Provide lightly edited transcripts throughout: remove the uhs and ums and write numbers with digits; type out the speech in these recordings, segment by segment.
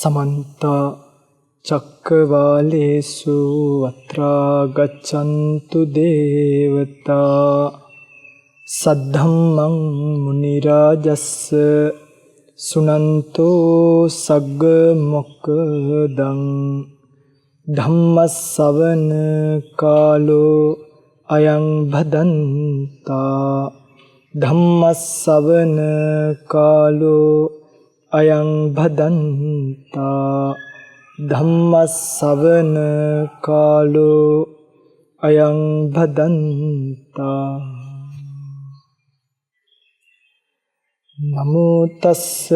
समन्त चक्रवालेषु अत्रा गच्छन्तु देवता सद्धम्मं मुनिराजस्य सुनन्तो सग्ग मोक्खदं धम्मස්සවන कालो अयं भदन्ता धम्मස්සවන कालो अयं भदन्ता धम्मස්සවන कालो अयं भदन्ता नमो तस्स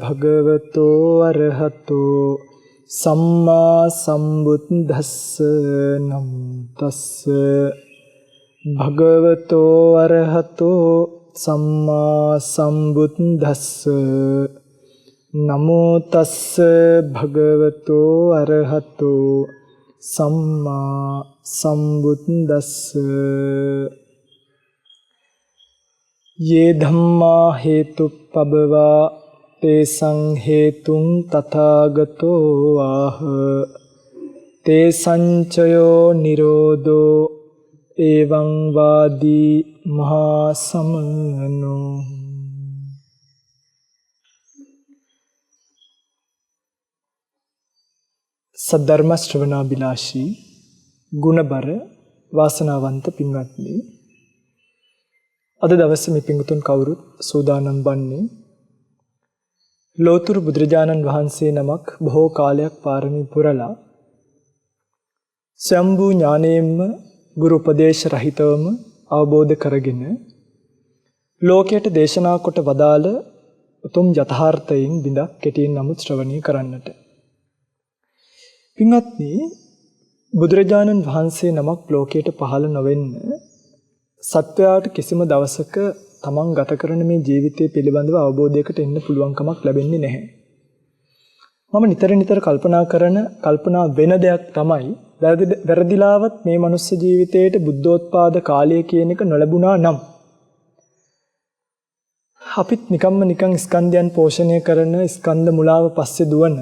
भगवतो अरहतो सम्मा सम्बुद्धस्स नमो तस्स भगवतो अरहतो सम्मा सम्बुद्धस्स नमो तस्स भगवतो अरहतो सम्मा सम्बुद्धस्स ये धम्मा हेतुपबवा तेषां हेतुं तथागतो आह तेषाञ्चयो निरोधो एवं वादी महासमनो। सद्धर्म श्रवणाभिलाषी गुणबर වාසනාවන්ත පින්වත්නි, අද දවසේ මේ පින්තුන් කවුරුත් සූදානම් වන්නේ ලෝතුරු බුදුරජාණන් වහන්සේ නමක් බොහෝ කාලයක් පාරමී පුරලා ස්වයම්බූ ඥානයෙන්ම ගුරු උපදේශ රහිතවම අවබෝධ කරගෙන ලෝකයට දේශනා කොට වදාළ උතුම් යථාර්ථයෙන් බිඳක් කෙටියෙන් නමුත් ශ්‍රවණය කරන්නට. පින්වත්නි, බුදුරජාණන් වහන්සේ නමක් ලෝකයට පහළ නොවෙන්න සත්වයාට කිසිම දවසක තමන් ගත කරන මේ ජීවිතය පිළිබඳව අවබෝධයකට එන්න පුළුවන්කමක් ලැබෙන්නේ නැහැ. මම නිතර කල්පනා වෙන දෙයක් තමයි වැරදිලාවත් මේ මනුස්ස ජීවිතයේට බුද්ධෝත්පාද කාලය කියන එක නොලැබුණා නම් අපිත් නිකන් ස්කන්ධයන් පෝෂණය කරන ස්කන්ධ මුලාව පස්සේ දුවන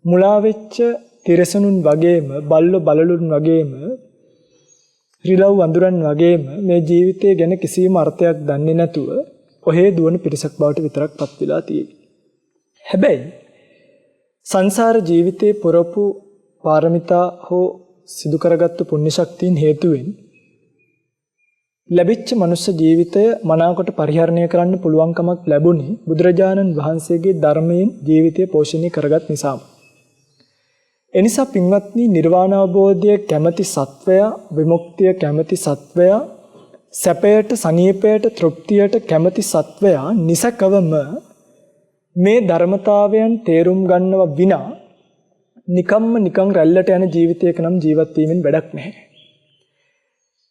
මුලා වෙච්ච තිරසනුන් වගේම බල්ලෝ බලලුන් වගේම රිලව් වඳුරන් වගේම මේ ජීවිතය ගැන කිසිම අර්ථයක් දන්නේ නැතුව ඔහේ දුවන පිරිසක් බවට විතරක් පත් වෙලා තියෙන්නේ. හැබැයි සංසාර ජීවිතේ පුරපු පාරමිතා හෝ සිදු කරගත්තු පුණ්‍ය ශක්තියින් හේතුවෙන් ලැබිච්ච මනුෂ්‍ය ජීවිතය මනාකොට පරිහරණය කරන්න පුළුවන්කමක් ලැබුණේ බුදුරජාණන් වහන්සේගේ ධර්මයෙන් ජීවිතය පෝෂණය කරගත් නිසාම. එනිසා පින්වත්නි, නිර්වාණ අවබෝධය කැමැති සත්වයා, විමුක්තිය කැමැති සත්වයා, සැපයට, සනීපයට, තෘප්තියට කැමැති සත්වයා නිසකවම මේ ධර්මතාවයන් තේරුම් ගන්නව විනා නිකන් රැල්ලට යන ජීවිතයක නම් ජීවත් වීමෙන් වැඩක් නැහැ.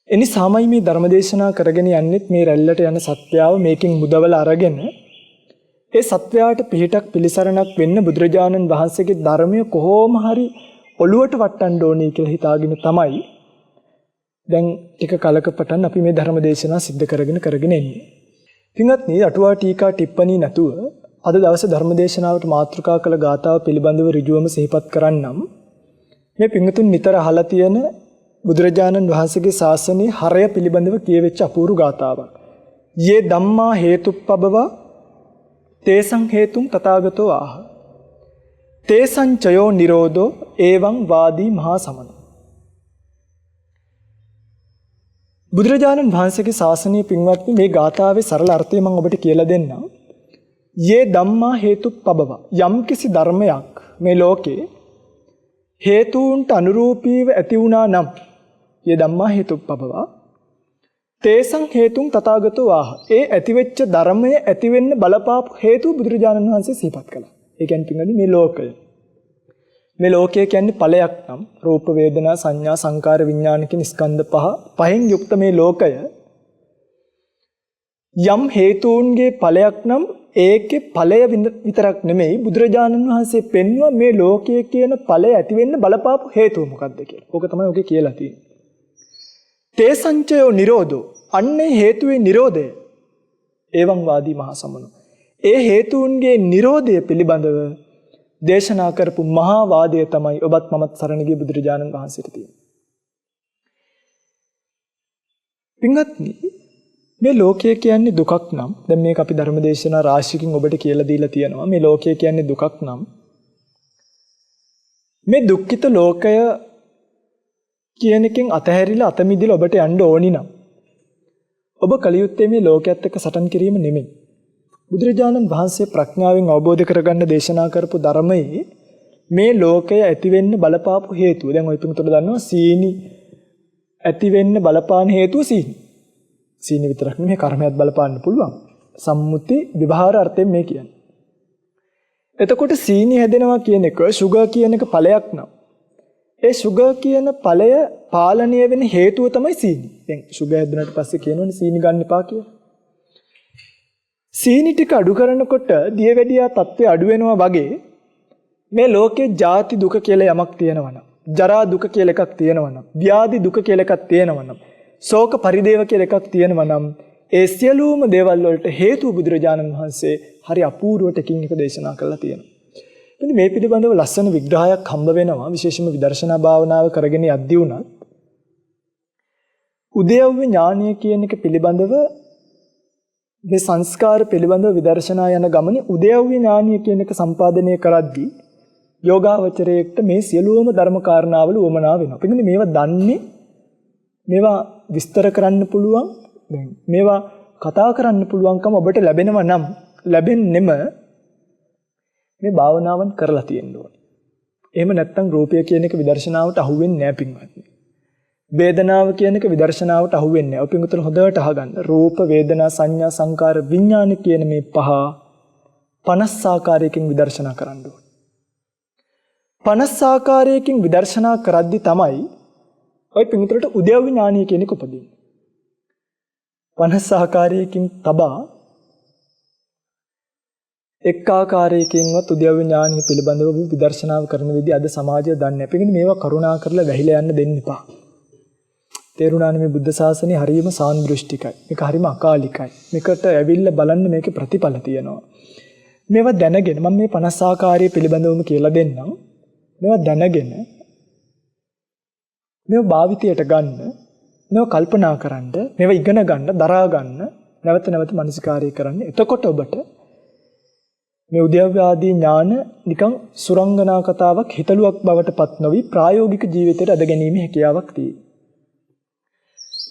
එනිසාමයි මේ ධර්මදේශනා කරගෙන යන්නෙත් මේ රැල්ලට යන සත්‍යාව මේකෙන් මුදවලා අරගෙන ඒ සත්වයාට පිහිටක් පිළිසරණක් වෙන්න බුදුරජාණන් වහන්සේගේ ධර්මය කොහොම හරි ඔළුවට වට්ටන්න ඕනේ කියලා හිතාගෙන තමයි දැන් ටික කලක පටන් අපි මේ ධර්ම දේශනා සිද්ධ කරගෙන එන්නේ. පින්වත්නි, අටුවා ටීකා ටිප්පණී නැතුව අද දවසේ ධර්ම දේශනාවට මාතෘකා කළ ගාථාව පිළිබඳව ඍජුවම සිහිපත් කරන්නම්. මේ පින්වතුන් නිතර අහලා තියෙන බුදුරජාණන් වහන්සේගේ ශාසනයේ හරය පිළිබඳව කියවෙච්ච අපූර්ව ගාථාවක්. යේ ධම්මා හේතුප්පබවා තේසං හේතුං තථාගතෝ ආහ තේසං චයෝ නිරෝධෝ එවං වාදී මහා සමනෝ. බුදුරජාණන් වහන්සේගේ ශාසනීය පින්වත්නි, මේ ගාථාවේ සරල අර්ථය මම ඔබට කියලා දෙන්නම්. යේ ධම්මා හේතුප්පබව, යම්කිසි ධර්මයක් මේ ලෝකේ හේතුන්ට අනුරූපීව ඇති වුණා නම් යේ ධම්මා හේතුප්පබව තේසං හේතුං තථාගතෝ ආහ ඒ ඇතිවෙච්ච ධර්මය ඇති වෙන්න බලපාපු හේතු බුදුරජාණන් වහන්සේ සිහිපත් කළා. ඒ කියන්නේ පින්වත්නි, මේ ලෝකය කියන්නේ ඵලයක් නම් රූප වේදනා සංඥා සංකාර විඥාන කියන ස්කන්ධ පහෙන් යුක්ත මේ ලෝකය යම් හේතුන්ගේ ඵලයක් නම් ඒකේ ඵලය විතරක් නෙමෙයි බුදුරජාණන් වහන්සේ පෙන්වුවා මේ ලෝකයේ කියන ඵලය ඇති වෙන්න බලපාපු හේතුව මොකක්ද කියලා. ඕක තමයි ඔකේ කියලා තියෙන්නේ. තේසංචයෝ නිරෝධෝ, අන්නේ හේතුවේ නිරෝධය එවං වාදී මහා සමනෝ. ඒ හේතුන්ගේ නිරෝධය පිළිබඳව දේශනා කරපු මහා වාදය තමයි ඔබත් මමත් සරණ ගිය බුදුරජාණන් වහන්සේට තියෙන්නේ. පින්වත්නි, මේ ලෝකය කියන්නේ දුකක් නම්, දැන් මේක අපි ධර්මදේශනා රාශියකින් ඔබට කියලා දීලා තියෙනවා. මේ ලෝකය කියන්නේ දුකක් නම්, මේ දුක්ඛිත ලෝකය කියන එකෙන් අතහැරිලා අත මිදලා ඔබට යන්න ඕනි නම්, ඔබ කලියුත්තේ මේ ලෝකයේත් එක්ක සටන් කිරීම නෙමෙයි. බුදුරජාණන් වහන්සේ ප්‍රඥාවෙන් අවබෝධ කරගන්න දේශනා කරපු ධර්මයේ මේ ලෝකය ඇති වෙන්න බලපාපු හේතුව. දැන් ඔය පිටුතට දන්නවා සීනි ඇති වෙන්න බලපාන හේතුව සීනි. සීනි විතරක් නෙමෙයි කර්මයක් බලපාන්න පුළුවන්. සම්මුති විවහාර අර්ථයෙන් මේ කියන්නේ. එතකොට සීනි හැදෙනවා කියන එක සුගර් කියන එක ඵලයක් නම්, ඒ සුගර් කියන ඵලය පාලනය වෙන හේතුව තමයි සීනි. දැන් සුගර් හැදුනට පස්සේ කියනවනේ සීනි ගන්න එපා කියලා. සීනි ටික අඩු කරනකොට දියවැඩියා තත්ත්වය අඩු වෙනවා වගේ මේ ලෝකේ ජාති දුක කියලා යමක් තියෙනවනම්, ජරා දුක කියලා එකක් තියෙනවනම්, ව්‍යාධි දුක කියලා එකක් තියෙනවනම්, ශෝක පරිදේව කියලා එකක් තියෙනවනම්, ඒ සියලුම දේවල් වලට හේතුව බුදුරජාණන් වහන්සේ හරි අපූර්වට එකින් එක දේශනා කරලා තියෙනවා. ඉතින් මේ පිළිබඳව ලස්සන විග්‍රහයක් හම්බ වෙනවා, විශේෂයෙන්ම විදර්ශනා භාවනාව කරගෙන යද්දී උනත්. උද්‍යව්‍ය ඥානය කියන එක පිළිබඳව, මේ සංස්කාර පිළිබඳව විදර්ශනා යන ගමනේ උද්‍යව්‍ය ඥානය කියන එක සම්පාදනය කරද්දී යෝගාවචරයේට මේ සියලුම ධර්ම කාරණාවල උවමනා වෙනවා. පිටින් මේවා දන්නේ, මේවා විස්තර කරන්න පුළුවන්, මේවා කතා කරන්න පුළුවන්කම ඔබට ලැබෙනවා නම් ලැබෙන්නෙම මේ භාවනාවන් කරලා තියෙන්න ඕනේ. එහෙම නැත්නම් රූපය කියන එක විදර්ශනාවට අහුවෙන්නේ නැහැ පින්වත්නි. වේදනාව කියන එක විදර්ශනාවට අහුවෙන්නේ නැහැ. ඔය පින්වතුන් හොඳට අහගන්න. රූප, වේදනා, සංඥා, සංකාර, විඥාන කියන මේ පහ 50 ආකාරයකින් විදර්ශනා කරන්න ඕනේ. 50 ආකාරයකින් විදර්ශනා කරද්දී තමයි ඔය පින්වතුන්ට උද්‍යව්‍ය ඥානීය කියන එක උපදින්නේ. 50 ආකාරයකින් තබා එක් ආකාරයකින්වත් උද්‍යව්‍ය ඥානීය පිළිබඳව විදර්ශනාව කරන විදිහ අද සමාජය දන්නේ නැහැ. පිටින් මේවා කරුණා කරලා වැහිලා යන්න දෙන්න එපා. තේරුණානේ මේ බුද්ධ ශාසනය හරියම සාන්දෘෂ්ටිකයි. මේක හරියම අකාලිකයි. මේකට ඇවිල්ලා බලන්න මේකේ ප්‍රතිඵල තියෙනවා. මේවා දැනගෙන මම මේ 50 ආකාරය පිළිබඳවම කියලා දෙන්නම්. මේවා දැනගෙන මේවා භාවිතයට ගන්න, මේවා කල්පනා කරන්න, මේවා ඉගෙන ගන්න, දරා ගන්න, නැවත නැවත මනසිකාරය කරන්න. එතකොට ඔබට මේ උද්‍යව්‍ය ආදී ඥාන නිකන් සුරංගනා කතාවක්, හිතලුවක් බවට පත් නොවි ප්‍රායෝගික ජීවිතයට අද ගැනීමේ හැකියාවක් තියෙනවා.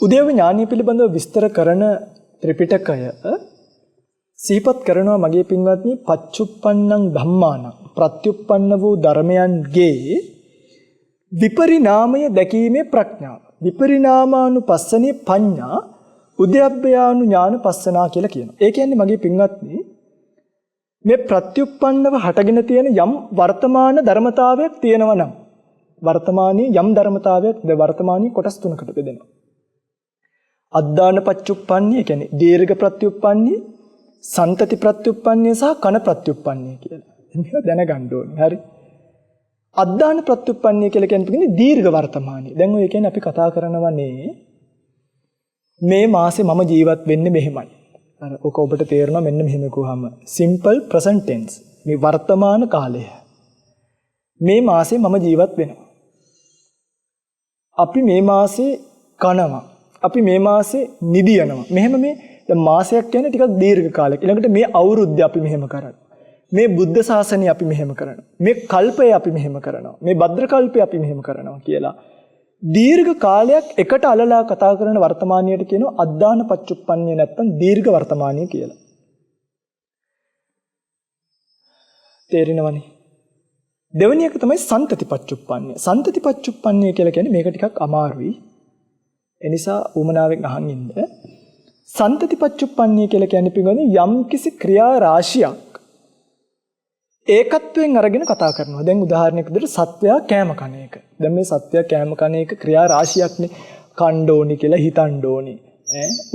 උද්‍යව්‍ය ඥානීය පිළිබඳව විස්තර කරන ත්‍රිපිටකය සිහිපත් කරනවා මගේ පින්වත්නි, පච්චුප්පන්නං ධම්මානං, ප්‍රත්‍යුප්පන්න වූ ධර්මයන්ගේ විපරිණාමය දැකීමේ ප්‍රඥාව. විපරිණාමානුපස්සනේ පඤ්ඤා උද්‍යව්‍යානු ඥාන පස්සනා කියලා කියනවා. ඒ කියන්නේ මගේ පින්වත්නි, මේ ප්‍රත්‍යුප්පන්නව හටගෙන තියෙන යම් වර්තමාන ධර්මතාවයක් තියෙනවා නම්, වර්තමානයේ යම් ධර්මතාවයක් වර්තමානයේ කොටස් තුනකට බෙදෙනවා. අද්දාන පච්චුප්පන්නේ කියන්නේ දීර්ඝ ප්‍රත්‍යුප්පන්නේ, සන්තති ප්‍රත්‍යුප්පන්නේ සහ කන ප්‍රත්‍යුප්පන්නේ කියලා. මේක දැනගන්න ඕනේ. හරි. අද්දාන ප්‍රත්‍යුප්පන්නේ කියලා කියන්නේ දීර්ඝ වර්තමානයේ. දැන් ඔය කියන්නේ අපි කතා කරනවනේ මේ මාසේ මම ජීවත් වෙන්නේ මෙහෙමයි. අර ඔක ඔබට තේරෙනවා මෙන්න මෙහෙම කිව්වහම simple present tense. මේ වර්තමාන කාලය. මේ මාසේ මම ජීවත් වෙනවා. අපි මේ මාසේ කනවා. අපි මේ මාසේ නිදියනවා. මෙහෙම මේ දැන් මාසයක් කියන්නේ ටිකක් දීර්ඝ කාලයක්. ඊළඟට මේ අවුරුද්ද අපි මෙහෙම කරනවා. මේ බුද්ධ ශාසනය අපි මෙහෙම කරනවා. මේ කල්පය අපි මෙහෙම කරනවා. මේ භද්‍ර කල්පය අපි මෙහෙම කරනවා කියලා දීර්ඝ කාලයක් එකට අලලා කතා කරන වර්තමානයට කියනවා අද්දාන පච්චුප්පන්නේ නැත්නම් දීර්ඝ වර්තමානය කියලා. තේරෙනවනේ. දෙවෙනි එක තමයි සන්තති පච්චුප්පන්නේ. සන්තති පච්චුප්පන්නේ කියලා කියන්නේ මේක ටිකක් අමාරුයි. ඒ නිසා උමනාවෙන් අහන් ඉන්න. සන්තති පච්චුප්පන්නේ කියලා කියන්නේ පිළිගන්නේ යම් කිසි ක්‍රියා රාශියක් ඒකත්වයෙන් අරගෙන කතා කරනවා. දැන් උදාහරණයක් විදිහට සත්වයා කෑම කන එක. දැන් මේ සත්වයා කෑම කන එක ක්‍රියා රාශියක්නේ. කණ්ඩ ඕනි කියලා හිතන්න ඕනි.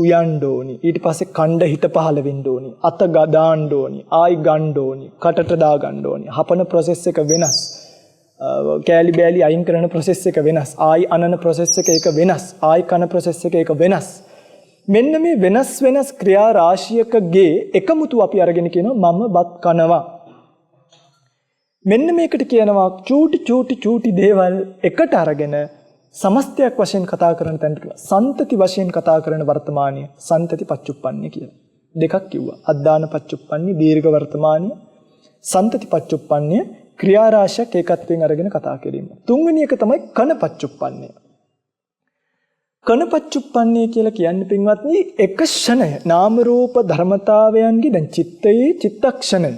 උයන්න ඕනි. ඊට පස්සේ කණ්ඩ හිත පහළ වෙන්න ඕනි. අත දාන්න ඕනි. ආයි ගන්න ඕනි. කටට දා ගන්න ඕනි. හපන ප්‍රොසෙස් එක වෙනස්. කෑලි බෑලි අයින් කරන ප්‍රොසෙස් එක වෙනස්. ආයි අනන ප්‍රොසෙස් එක වෙනස්. ආයි කන ප්‍රොසෙස් එක වෙනස්. මෙන්න මේ වෙනස් ක්‍රියා රාශියකගේ එකමුතු අපි අරගෙන කියනවා මම බත් කනවා. මෙන්න මේකට කියනවා චූටි දේවල් එකට අරගෙන සමස්තයක් වශයෙන් කතා කරන තැනට සන්තති වශයෙන් කතා කරන වර්තමානීය සන්තති පච්චුප්පන්නේ කියලා. දෙකක් කිව්වා. අද්දාන පච්චුප්පන්නේ දීර්ඝ වර්තමානීය සන්තති පච්චුප්පන්නේ ක්‍රියා රාශියක් ඒකත්වයෙන් අරගෙන කතා කිරීම. තුන්වෙනි එක තමයි කන පච්චුප්පන්නේ. කන පච්චුප්පන්නේ කියලා කියන්නේ පින්වත්නි එක ෂණය නාම රූප ධර්මතාවයන්ගේ දැන් චිත්තයේ චිත්තක්ෂණය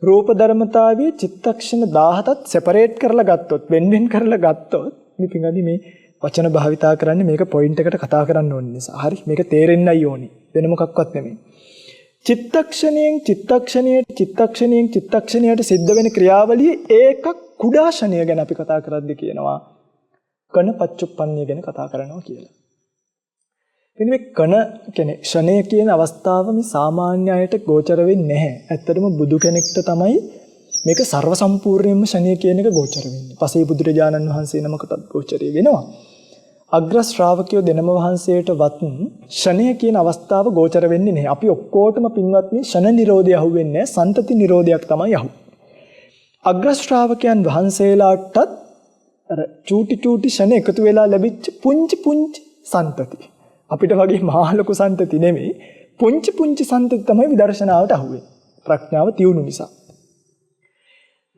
රූප ධර්මතාවයේ චිත්තක්ෂණ 17ත් සෙපරේට් කරලා ගත්තොත් වෙන් කරලා ගත්තොත් මේ පින්වත්නි මේ වචන භාවිතා කරන්නේ මේක පොයින්ට් එකට කතා කරන්න ඕන නිසා. හරි මේක තේරෙන්නයි ඕනි. වෙන මොකක්වත් නෙමෙයි. චිත්තක්ෂණයට සිද්ධ වෙන ක්‍රියාවලිය ඒක කුඩා ෂණය ගැන අපි කතා කරද්දී කියනවා කන පච්චුප්පන්නේ ගැන කතා කරනවා කියලා. ඉතින් මේ කන කියන්නේ ෂණය කියන අවස්ථාව මේ සාමාන්‍ය අයට ගෝචර වෙන්නේ නැහැ. ඇත්තටම බුදු කෙනෙක්ට තමයි මේක ਸਰව සම්පූර්ණයෙන්ම ෂණය කියන එක ගෝචර වෙන්නේ. පසේ බුදුරජාණන් වහන්සේ නමකටත් ගෝචරය වෙනවා. අග්‍ර ශ්‍රාවකයෝ දෙනම වහන්සේටවත් ෂණය කියන අවස්ථාව ගෝචර වෙන්නේ නැහැ. අපි ඔක්කොටම පින්වත්නි ෂණ නිරෝධය අහුවෙන්නේ නැහැ. සන්තති නිරෝධයක් තමයි අහු. අග්‍ර ශ්‍රාවකයන් වහන්සේලාටත් අර චූටි ෂණ එකතු වෙලා ලැබිච්ච පුංචි සන්තති. අපිට වගේ මහා ලොකු සන්තති නෙමෙයි. පුංචි සන්තති තමයි විදර්ශනාවට අහුවෙන්නේ. ප්‍රඥාව තියුණු නිසා.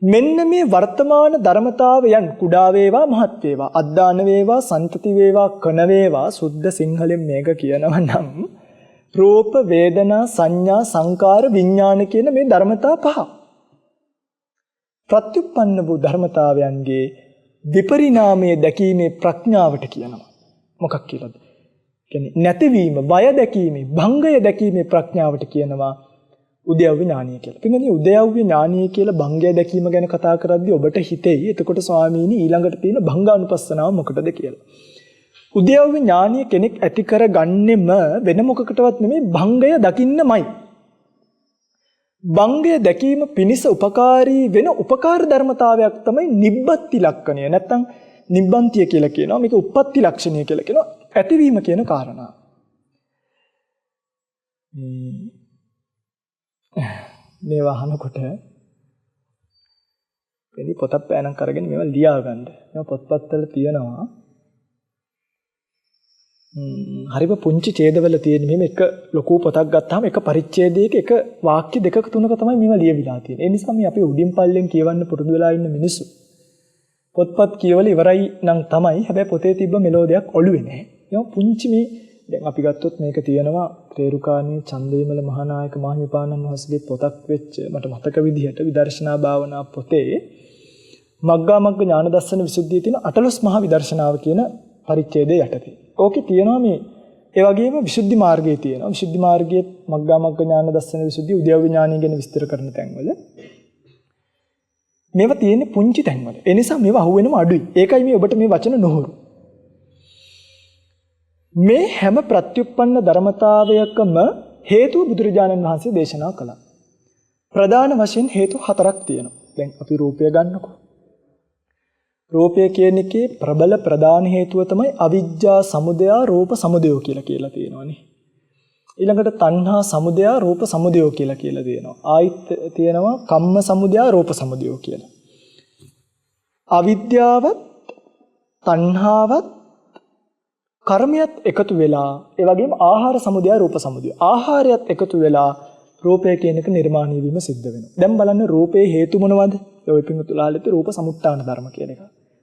මෙන්න මේ වර්තමාන ධර්මතාවයන් කුඩා වේවා මහත් වේවා අද්දාන වේවා සන්තති වේවා කන වේවා සුද්ධ සිංහලෙන් මේක කියනවා නම් රූප වේදනා සංඥා සංකාර විඥාන කියන මේ ධර්මතා පහ ප්‍රත්‍යুৎপন্ন වූ ධර්මතාවයන්ගේ විපරිණාමයේ දැකීමේ ප්‍රඥාවට කියනවා. මොකක් කියලාද? කියන්නේ නැතිවීම, බය දැකීමේ, භංගය දැකීමේ ප්‍රඥාවට කියනවා උද්‍යව්‍ය ඥානීය කියලා. පින්වත්නි උද්‍යව්‍ය ඥානීය කියලා භංගය දැකීම ගැන කතා කරද්දී ඔබට හිතෙයි එතකොට ස්වාමීනි ඊළඟට තියෙන භංගානුපස්සනාව මොකටද කියලා. උද්‍යව්‍ය ඥානීය කෙනෙක් ඇති කරගන්නෙම වෙන මොකකටවත් නෙමෙයි භංගය දකින්නමයි. භංගය දැකීම පිණිස උපකාරී වෙන උපකාර ධර්මතාවයක් තමයි නිබ්බත්ති ලක්ෂණය. නැත්තම් නිබ්බන්තිය කියලා කියනවා. මේක උප්පත්ති ලක්ෂණය කියලා කියනවා. ඇතිවීම කියන කාරණා. මේ වහනකොට එනි පොතක් පෑනක් අරගෙන මේවා ලියා ගන්න. මේවා පොත්පත්වල තියෙනවා. හරිම පුංචි ඡේදවල තියෙන මෙහෙම එක ලොකු පොතක් ගත්තාම එක පරිච්ඡේදයක එක වාක්‍ය දෙකක තුනක තමයි මේවා ලියවිලා තියෙන්නේ. ඒ නිසා මේ අපි උඩින් පල්ලෙන් කියවන්න පුරුදු වෙලා ඉන්න මිනිස්සු පොත්පත් කියවල ඉවරයි නම් තමයි. හැබැයි පොතේ තිබ්බ මෙලෝඩියක් ඔළුවේ නැහැ. ඒවා පුංචි මේ දැන් අපි ගත්තොත් මේක තියෙනවා ත්‍රේරුකාණී චන්දවිමල මහානායක මාහිමිපාණන් වහන්සේගේ පොතක් වෙච්ච මට මතක විදිහට විදර්ශනා භාවනා පොතේ මග්ගා මග්ග ඥාන දර්ශන විසුද්ධියේ තියෙන 18 මහා විදර්ශනාව කියන පරිච්ඡේදය යටතේ. ඕකේ තියෙනවා මේ ඒ වගේම විසුද්ධි මාර්ගයේ තියෙනවා. විසුද්ධි මාර්ගයේ මග්ගා මග්ග ඥාන දර්ශන විසුද්ධිය උද්‍යව ඥානය ගැන විස්තර කරන තැන්වල මේවා තියෙන්නේ පුංචි තැන්වල. ඒ නිසා මේවා අහුවෙනම අඩුයි. ඒකයි මේ ඔබට මේ වචන නොහුරු. මේ හැම ප්‍රත්‍යুৎপন্ন ධර්මතාවයකම හේතුව බුදුරජාණන් වහන්සේ දේශනා කළා. ප්‍රධාන වශයෙන් හේතු හතරක් තියෙනවා. දැන් අපි රූපය ගන්නකො. රූපය කියන එකේ ප්‍රබල ප්‍රධාන හේතුව තමයි අවිජ්ජා සමුදය රූප සමුදය කියලා තියෙනවානේ. ඊළඟට තණ්හා සමුදය රූප සමුදය කියලා තියෙනවා. ආයිත් තියෙනවා කම්ම සමුදය රූප සමුදය කියලා. අවිද්‍යාවත් තණ්හාවත් කර්මයක් එකතු වෙලා ඒ වගේම ආහාර සමුදය රූප සමුදය. ආහාරයත් එකතු වෙලා රූපය කියන එක නිර්මාණය වීම සිද්ධ වෙනවා. දැන් බලන්න රූපේ හේතු මොනවද? ඔය පිටුලාලෙත් රූප සමුත්ථාන ධර්ම කියන එක.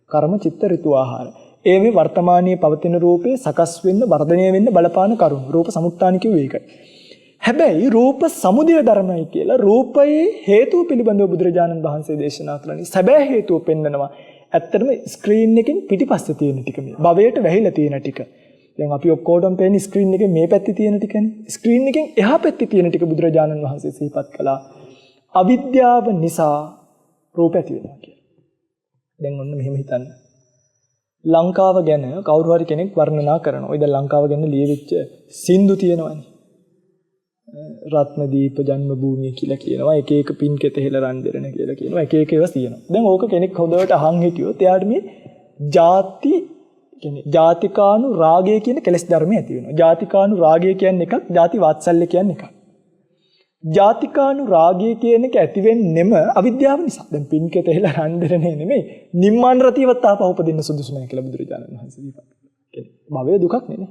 කර්ම චිත්ත ඍතු ආහාර. ඒ මේ වර්තමානයේ පවතින රූපේ සකස් වෙන්න වර්ධනය වෙන්න බලපාන කරුණු. රූප සමුත්ථාන කිව්වේ ඒකයි. හැබැයි රූප සමුදය ධර්මයි කියලා රූපයේ හේතුව පිළිබඳව බුදුරජාණන් වහන්සේ දේශනා කළා. සැබෑ හේතුව පෙන්නනවා. ඇත්තටම ස්ක්‍රීන් එකෙන් පිටිපස්සේ තියෙන ටික මේ. භවයට වැහිලා තියෙන ටික. දැන් අපි ඔක්කොටම පේන්නේ ස්ක්‍රීන් එකේ මේ පැත්තේ තියෙන ටිකනේ. ස්ක්‍රීන් එකෙන් එහා පැත්තේ තියෙන ටික බුදුරජාණන් වහන්සේ සිහිපත් කළා. අවිද්‍යාව නිසා රූප ඇති වෙනවා කියලා. දැන් ඔන්න මෙහෙම හිතන්න. ලංකාව ගැන කවුරු හරි කෙනෙක් වර්ණනා කරනවා. ඔය දැන් ලංකාව ගැන ලියවිච්ච සින්දු තියෙනවනේ. රත්නදීප ජන්ම භූමිය කියලා කියනවා. එක එක පින් කෙත හෙල රන් දෙරණ කියලා කියනවා. එක එක ඒවා තියෙනවා. දැන් ඕක කෙනෙක් හොඳට අහන් හිටියොත් එයාට මේ ಜಾති කියන්නේ ජාතිකානු රාගය කියන කෙලෙස් ධර්මය ඇති වෙනවා. ජාතිකානු රාගය කියන්නේ එකක්, ಜಾති වාත්සල්‍ය කියන්නේ එකක්. ජාතිකානුරාගය කියන එක ඇති වෙන්නෙම අවිද්‍යාව නිසා. දැන් පින්කෙත එහෙලා රන්දරනේ නෙමෙයි. නිම්මාන රතියවත් ආපහු උපදින්න සුදුසු නැහැ කියලා බුදුරජාණන් වහන්සේ දීපා. භවය දුකක් නෙමෙයි.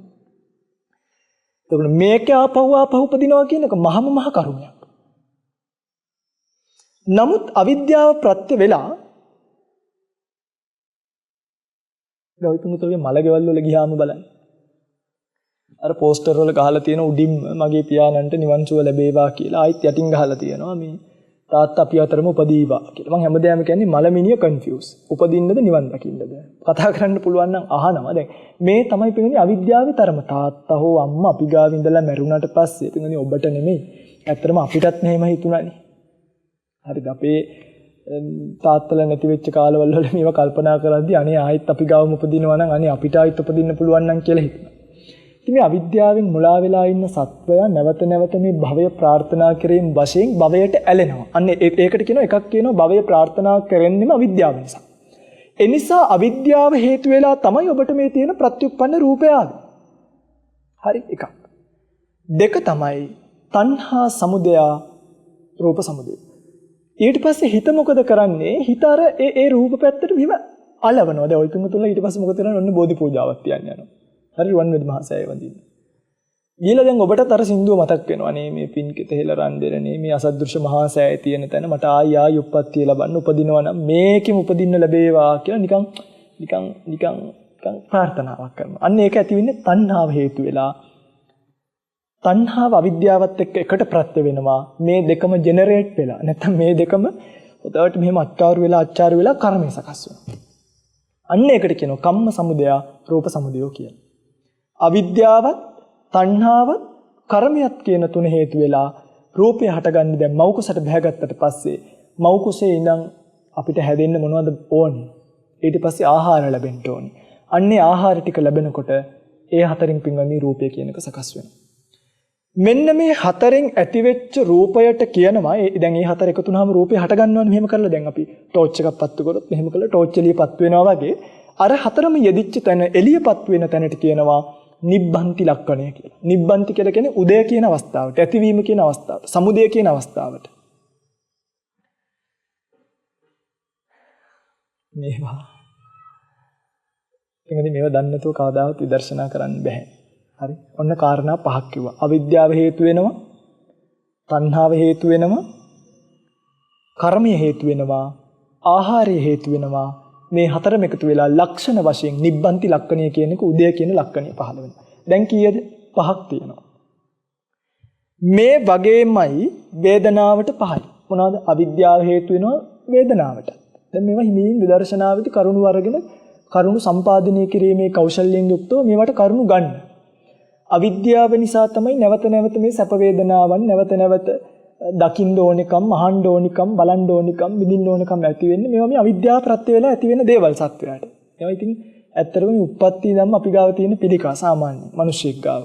එතකොට මේක ආපහු උපදිනවා කියන එක මහම මහ කරුණයක්. නමුත් අවිද්‍යාව ප්‍රත්‍ය වෙලා ගෞතමතුගේ මලගෙවල් වල ගියාම බලන්න. අර පෝස්ටර් වල ගහලා තියෙන උඩින්ම මගේ පියාණන්ට නිවන් සුව ලැබේවා කියලා ආයිත් යටින් ගහලා තියෙනවා මේ තාත්තා අපි අතරම උපදීවා කියලා. මම හැමදාම කියන්නේ මලමිනිය කන්ෆියුස්. උපදින්නද නිවන් දකින්නද? කතා කරන්න පුළුවන් නම් අහනවා. දැන් මේ තමයි පිටින්නේ අවිද්‍යාවේ තරම. තාත්තා හෝ අම්මා අපි ගාව ඉඳලා මැරුණාට පස්සේ පිටින්නේ ඔබට නෙමෙයි. ඇත්තටම අපිටත් මෙහෙම හිතුණානේ. හරිද? අපේ තාත්තලා නැති වෙච්ච කාලවල වල මේව කල්පනා කරද්දී අනේ ආයිත් අපි ගාවම උපදිනවා නම් අනේ අපිට ආයිත් උපදින්න පුළුවන් නම් කියලා හිතුණා. ඉතින් මේ අවිද්‍යාවෙන් මුලා වෙලා ඉන්න සත්වයා නැවත නැවත මේ භවය ප්‍රාර්ථනා කිරීම වශයෙන් භවයට ඇලෙනවා. අන්න ඒකට කියනවා එකක් කියනවා භවය ප්‍රාර්ථනා කරන්නෙම අවිද්‍යාව නිසා. ඒ නිසා අවිද්‍යාව හේතු වෙලා තමයි ඔබට මේ තියෙන ප්‍රත්‍යুৎপন্ন රූපය ආවේ. හරි එකක්. දෙක තමයි තණ්හා සමුදය රූප සමුදය. ඊට පස්සේ හිත මොකද කරන්නේ? හිත අර ඒ රූප පැත්තට විව අලවනවා. දැන් ওই තුන ඊට පස්සේ මොකද කරන්නේ? ඔන්න බෝධි පූජාවක් තියන්න යනවා. හරි රුවන් වෙද මහසෑය වඳින්න. ඊළඟ දැන් ඔබටත් අර සින්දුව මතක් වෙනවා නේ මේ පින්කෙත හෙල රන්දරනේ මේ අසද්දෘශ්‍ය මහසෑය තියෙන තැන මට ආයි උප්පත්තිය ලබන්න උපදිනවා නම් මේකෙම උපදින්න ලැබේවා කියලා නිකන් ප්‍රාර්ථනාවක් කරනවා. අන්න ඒක ඇති වෙන්නේ තණ්හාව හේතු වෙලා. තණ්හාව අවිද්‍යාවත් එක්ක එකට ප්‍රත්‍ය වෙනවා. මේ දෙකම ජෙනරේට් වෙලා. නැත්නම් මේ දෙකම උදවට මෙහෙම අච්චාරු වෙලා කර්මය සකස් වෙනවා. අන්න ඒකට කියනවා කම්ම සමුදය රූප සමුදය කියලා. අවිද්‍යාවත් තණ්හාවත් කර්මයක් කියන තුන හේතු වෙලා රූපය හටගන්නේ දැන් මෞකසට බැහැගත්තට පස්සේ මෞකසේ ඉඳන් අපිට හැදෙන්න මොනවද ඕනේ? ඊට පස්සේ ආහාර ලැබෙන්න ඕනේ. අන්නේ ආහාර ටික ලැබෙනකොට ඒ හතරින් පින්වන්නේ රූපය කියන එක සකස් වෙනවා. මෙන්න මේ හතරෙන් ඇතිවෙච්ච රූපයට කියනවා දැන් මේ හතර එකතු වුනහම රූපය හට ගන්නවනේ මෙහෙම කරලා දැන් අපි ටෝච් එකක් පත්තු කරොත් මෙහෙම කරලා ටෝච් එළියපත් වෙනවා වගේ අර හතරම යෙදිච්ච තැන එළියපත් වෙන තැනට කියනවා නිබ්බන්ති ලක්ෂණය කියලා. නිබ්බන්ති කියලා කියන්නේ උදය කියන අවස්ථාවට, ඇතිවීම කියන අවස්ථාවට, සමුදය කියන අවස්ථාවට. මේවා එංගදී මේවා දන්නේ නැතුව කවදාවත් විදර්ශනා කරන්න බෑ. හරි. ඔන්න කාරණා පහක් කිව්වා. අවිද්‍යාව හේතු වෙනවා, තණ්හාව හේතු වෙනවා, කර්මය හේතු වෙනවා, ආහාරය හේතු වෙනවා. මේ හතරම එකතු වෙලා ලක්ෂණ වශයෙන් නිබ්බන්ති ලක්ෂණය කියන එක උදය කියන ලක්ෂණය පහළ වෙනවා. දැන් කීයද? පහක් තියෙනවා. මේ වගේමයි වේදනාවට පහයි. මොනවාද? අවිද්‍යාව හේතු වෙනවා වේදනාවට. දැන් මේවා හිමින් විදර්ශනාවේදී කරුණු අරගෙන කරුණු සම්පාදනය කිරීමේ කෞශල්‍යයෙන් යුක්තව මේවට කරුණු ගන්න. අවිද්‍යාව නිසා තමයි නැවත නැවත මේ සැප වේදනාවන් නැවත නැවත දකින්න ඕනිකම්, අහන්න ඕනිකම්, බලන්න ඕනිකම්, විඳින්න ඕනිකම් ඇති වෙන්නේ. මේවා මේ අවිද්‍යාව ප්‍රත්‍ය වෙලා ඇති වෙන දේවල් සත්වයාට. ඒවා ඉතින් ඇත්තටම මේ උප්පත්ති ඉඳන්ම අපි ගාව තියෙන පිළිකා සාමාන්‍ය මිනිස්සෙක් ගාව.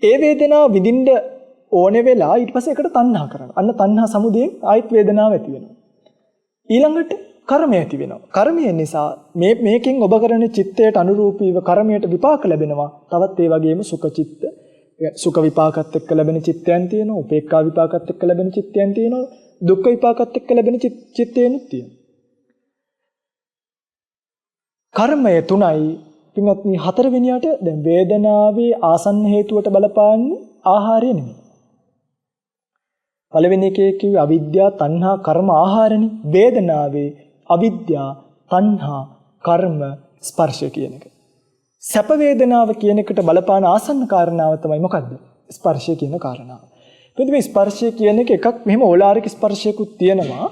ඒ වේදනාව විඳින්න ඕනේ වෙලා ඊට පස්සේ ඒකට තණ්හා කරනවා. අන්න තණ්හා සමුදයෙන් ආයිත් වේදනාව ඇති වෙනවා. ඊළඟට කර්මය ඇති වෙනවා. කර්මය නිසා මේකෙන් ඔබ කරන චිත්තයට අනුරූපීව කර්මයට විපාක ලැබෙනවා. තවත් ඒ වගේම සුඛ චිත්ත, සුඛ විපාකත් එක්ක ලැබෙන චිත්තයන් තියෙනවා. උපේක්ඛා විපාකත් එක්ක ලැබෙන චිත්තයන් තියෙනවා. දුක්ඛ විපාකත් එක්ක ලැබෙන චිත්තයන්ුත් තියෙනවා. කර්මය තුනයි පින්වත්නි හතරවෙනියට දැන් වේදනාවේ ආසන්න හේතුවට බලපාන්නේ ආහාරය නෙමෙයි. පළවෙනි එකේ කිව්වේ අවිද්‍යාව, තණ්හා, කර්ම, ආහාරනේ. වේදනාවේ අවිද්‍යාව, තණ්හා, කර්ම, ස්පර්ශය කියන එක. සැප වේදනාව කියන එකට බලපාන ආසන්න කාරණාව තමයි මොකද්ද? ස්පර්ශය කියන කාරණාව. මේ ස්පර්ශය කියන එකක් මෙහෙම ඕලාරික ස්පර්ශයකුත් තියෙනවා.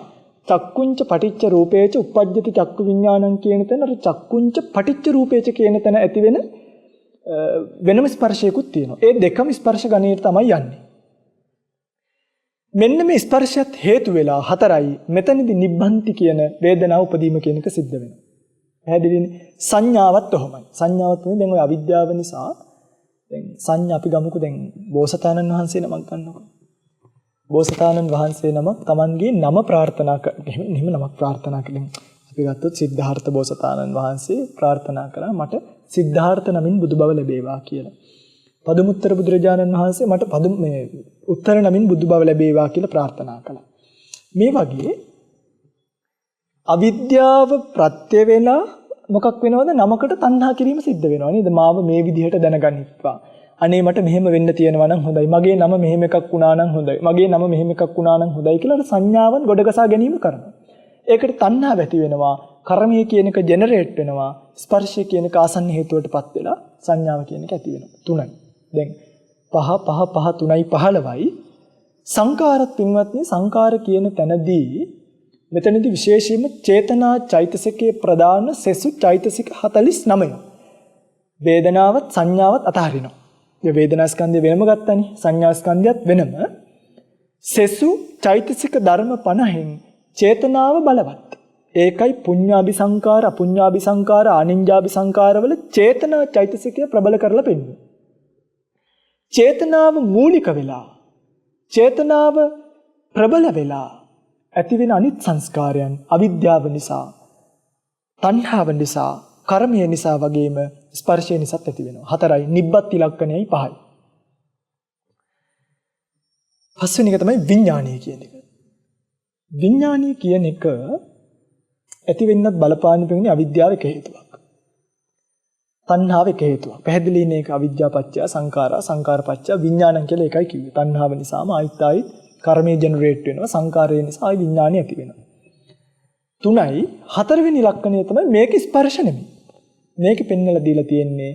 චක්කුංච පටිච්ච රූපේච උප්පජ්ජති චක්කු විඥානං කියන තැන අර චක්කුංච පටිච්ච රූපේච කියන තැන ඇති වෙන වෙනම ස්පර්ශයකුත් තියෙනවා. ඒ දෙකම ස්පර්ශ ගණයට තමයි යන්නේ. මෙන්න මේ ස්පර්ශයත් හේතු වෙලා හතරයි මෙතනදී නිබ්බන්ති කියන වේදනාව උපදීම කියන එක සිද්ධ වෙනවා. පැහැදිලිනේ? සංඥාවත් ඔහොමයි. සංඥාවත් තමයි දැන් ඔය අවිද්‍යාව නිසා දැන් සංඥා අපි ගමුකෝ දැන් බෝසතාණන් වහන්සේ නමක් ගන්නකො. බෝසතාණන් වහන්සේ නමක් Tamanගේ නම ප්‍රාර්ථනා එහෙම නමක් ප්‍රාර්ථනා කළෙන් අපි ගත්තොත් සිද්ධාර්ථ බෝසතාණන් වහන්සේ ප්‍රාර්ථනා කළා මට සිද්ධාර්ථ නමින් බුදුබව ලැබේවා කියලා. පදුමුත්තර බුදුරජාණන් වහන්සේ මට උත්තර නමින් බුදු බව ලැබේවා කියලා ප්‍රාර්ථනා කළා. මේ වගේ අවිද්‍යාව ප්‍රත්‍ය වෙලා මොකක් වෙනවද? නමකට තණ්හා කිරීම සිද්ධ වෙනවා නේද? මාව මේ විදිහට දැනගනිත්වා. අනේ මට මෙහෙම වෙන්න තියෙනවා නම් හොඳයි. මගේ නම මෙහෙම එකක් වුණා නම් හොඳයි. මගේ නම මෙහෙම එකක් වුණා නම් හොඳයි කියලා සංඥාවන් ගොඩගසා ගැනීම කරනවා. ඒකට තණ්හාව ඇති වෙනවා. කර්මය කියන එක ජෙනරේට් වෙනවා. ස්පර්ශය කියන එක ආසන්න හේතුවටපත් වෙලා සංඥාව කියන එක ඇති වෙනවා. තුනයි. දැන් 5 5 5 3යි 15යි සංකාරත් පින්වත්නි සංකාර කියන තැනදී මෙතනදී විශේෂයෙන්ම චේතනා චෛතසිකයේ ප්‍රධාන සෙසු චෛතසික 49. වේදනාවත් සංඥාවත් අතහරිනවා. ඒ වේදනා ස්කන්ධය වෙනම ගත්තනේ සංඥා ස්කන්ධයත් වෙනම. සෙසු චෛතසික ධර්ම 50න් චේතනාව බලවත්. ඒකයි පුඤ්ඤාභි සංකාර, අපුඤ්ඤාභි සංකාර, ආනිඤ්ඤාභි සංකාරවල චේතනා චෛතසිකය ප්‍රබල කරලා පෙන්නනවා. චේතනාව මූලික වෙලා, චේතනාව ප්‍රබල වෙලා ඇති වෙන අනිත් සංස්කාරයන් අවිද්‍යාව නිසා, තණ්හාව නිසා, කර්මය නිසා වගේම ස්පර්ශය නිසාත් ඇති වෙනවා. 4යි නිබ්බත් ඉලක්කණයයි 5යි. පස්වෙනි එක තමයි විඥානීය කියන එක. විඥානීය කියන එක ඇති වෙන්නත් බලපාන වෙන්නේ අවිද්‍යාව එක හේතුවක්. තණ්හාව එක හේතුවක්. පැහැදිලිනේ මේක අවිද්‍යාව පත්‍ය සංඛාරා, සංඛාර පත්‍ය විඥානං කියලා එකයි කිව්වේ. තණ්හාව නිසාම ආයි කර්මය ජෙනරේට් වෙනවා. සංඛාරය නිසා ආයි විඥානය ඇති වෙනවා. 3යි 4වෙනි ලක්ෂණය තමයි මේක ස්පර්ශ නෙමෙයි. මේක පෙන්වලා දීලා තියෙන්නේ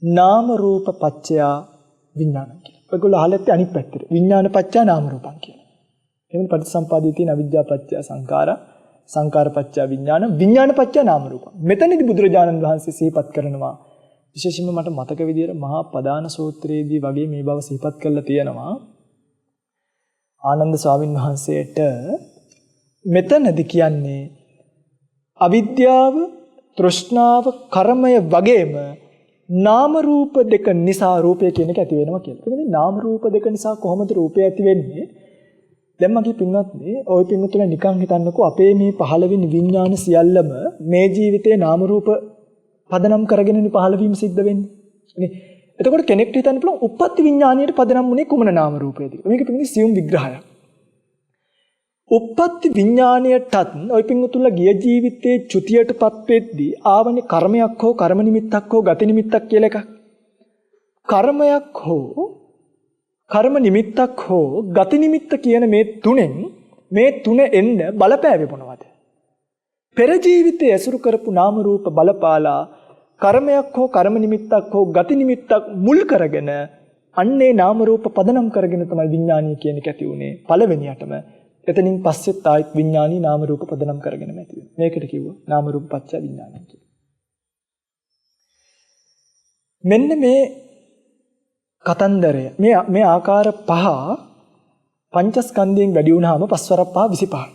නාම රූප පත්‍ය විඥානං කියලා. ඔයගොල්ලෝ අහලා ඇත්තේ අනිත් පැත්තට. විඥාන පත්‍ය නාම රූපං කියලා. එහෙනම් පටිච්චසමුපාදයේ තියෙන අවිද්‍යාව පත්‍ය සංඛාරා, සංඛාර පත්‍ය විඥාන, විඥාන පත්‍ය නාම රූපං. මෙතනදී බුදුරජාණන් වහන්සේ සිහිපත් කරනවා විශේෂයෙන්ම මට මතක විදියට මහා පදාන සූත්‍රයේදී වගේ මේ බව සිහිපත් කරලා තියෙනවා. ආනන්ද ස්වාමීන් වහන්සේට මෙතනදී කියන්නේ අවිද්‍යාව, තෘෂ්ණාව, කර්මය වගේම නාම රූප දෙක නිසා රූපය කියන එක ඇති වෙනවා කියලා. ඒ කියන්නේ නාම රූප දෙක නිසා කොහොමද රූපය ඇති වෙන්නේ? දැන් මගේ පින්වත්නි, ওই පින්වතුන්ලා නිකන් හිතන්නකෝ අපේ මේ 15 වෙනි විඥාන සියල්ලම මේ ජීවිතේ නාම රූප පදනම් කරගෙනනේ පහළ වීම සිද්ධ වෙන්නේ. නේ? එතකොට කෙනෙක්ට හිතන්න පුළුවන් උප්පත්ති විඥාණයට පදනම් වුණේ කුමන නාම රූපයද? මේක පිටින් සියුම් විග්‍රහයක්. උප්පත්ති විඥාණයටත් ওই පින්වතුන්ලා ගිය ජීවිතේ චුතියටපත් වෙද්දී ආවනේ කර්මයක් හෝ කර්ම නිමිත්තක් හෝ ගති නිමිත්තක් කියලා එකක්. කර්මයක් හෝ කර්ම නිමිත්තක් හෝ ගති නිමිත්ත කියන මේ තුන එන්න බලපෑවේ මොනවද? පෙර ජීවිතයේ ඇසුරු කරපු නාම රූප බලපාලා කර්මයක් හෝ කර්ම නිමිත්තක් හෝ ගති නිමිත්තක් මුල් කරගෙන අන්නේ නාම රූප පදනම් කරගෙන තමයි විඥානීය කියන එක ඇති උනේ පළවෙනියටම. එතනින් පස්සෙත් ආයිත් විඥානීය නාම රූප පදනම් කරගෙනම ඇති වෙනවා. මේකට කිව්වා නාම රූප පත්‍ය විඥානං කියලා. මෙන්න මේ කතන්දරය මේ ආකාර 5 පංචස්කන්ධයෙන් වැඩි වුණාම 5 වරක් 5 25යි.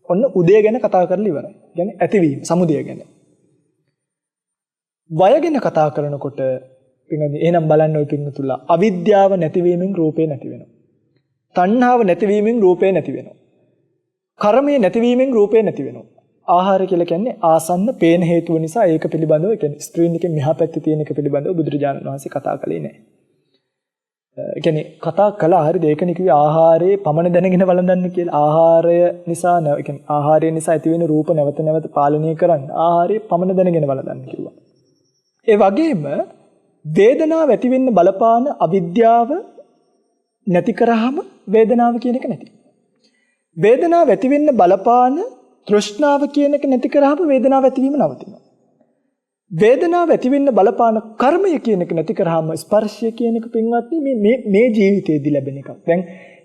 ඔන්න උදය ගැන කතා කරලා ඉවරයි. කියන්නේ ඇතිවීම, සමුදය ගැන. වය ගැන කතා කරනකොට පින්වත්නි එහෙනම් බලන්න ඔය පින්වතුලා අවිද්‍යාව නැතිවීමෙන් රූපේ නැති වෙනවා. තණ්හාව නැතිවීමෙන් රූපේ නැති වෙනවා. කර්මය නැතිවීමෙන් රූපේ නැති වෙනවා. ආහාර කියලා කියන්නේ ආසන්න පේන හේතුව නිසා ඒක පිළිබඳව කියන්නේ ස්ක්‍රීන් එකේ මෙහා පැත්තේ තියෙන එක පිළිබඳව බුදුරජාණන් වහන්සේ කතා කළේ නැහැ. ඒ කියන්නේ කතා කළා හරිද ඒකනේ කිව්වේ ආහාරයේ පමණ දැනගෙන වළඳන්න කියලා. ආහාරය නිසා ඒ කියන්නේ ආහාරය නිසා ඇති වෙන රූප නැවත නැවත පාලනය කරන්න ආහාරයේ පමණ දැනගෙන වළඳන්න කිව්වා. ඒ වගේම වේදනාව ඇති වෙන්න බලපාන අවිද්‍යාව නැති කරාම වේදනාව කියන එක නැති. වේදනාව ඇති වෙන්න බලපාන තෘෂ්ණාව කියන එක නැති කරාම වේදනාව ඇතිවීම නවතිනවා. වේදනාව ඇති වෙන්න බලපාන කර්මය කියන එක නැති කරාම ස්පර්ශය කියන එක පින්වත්නි මේ ජීවිතයේදී ලැබෙන එකක්. දැන්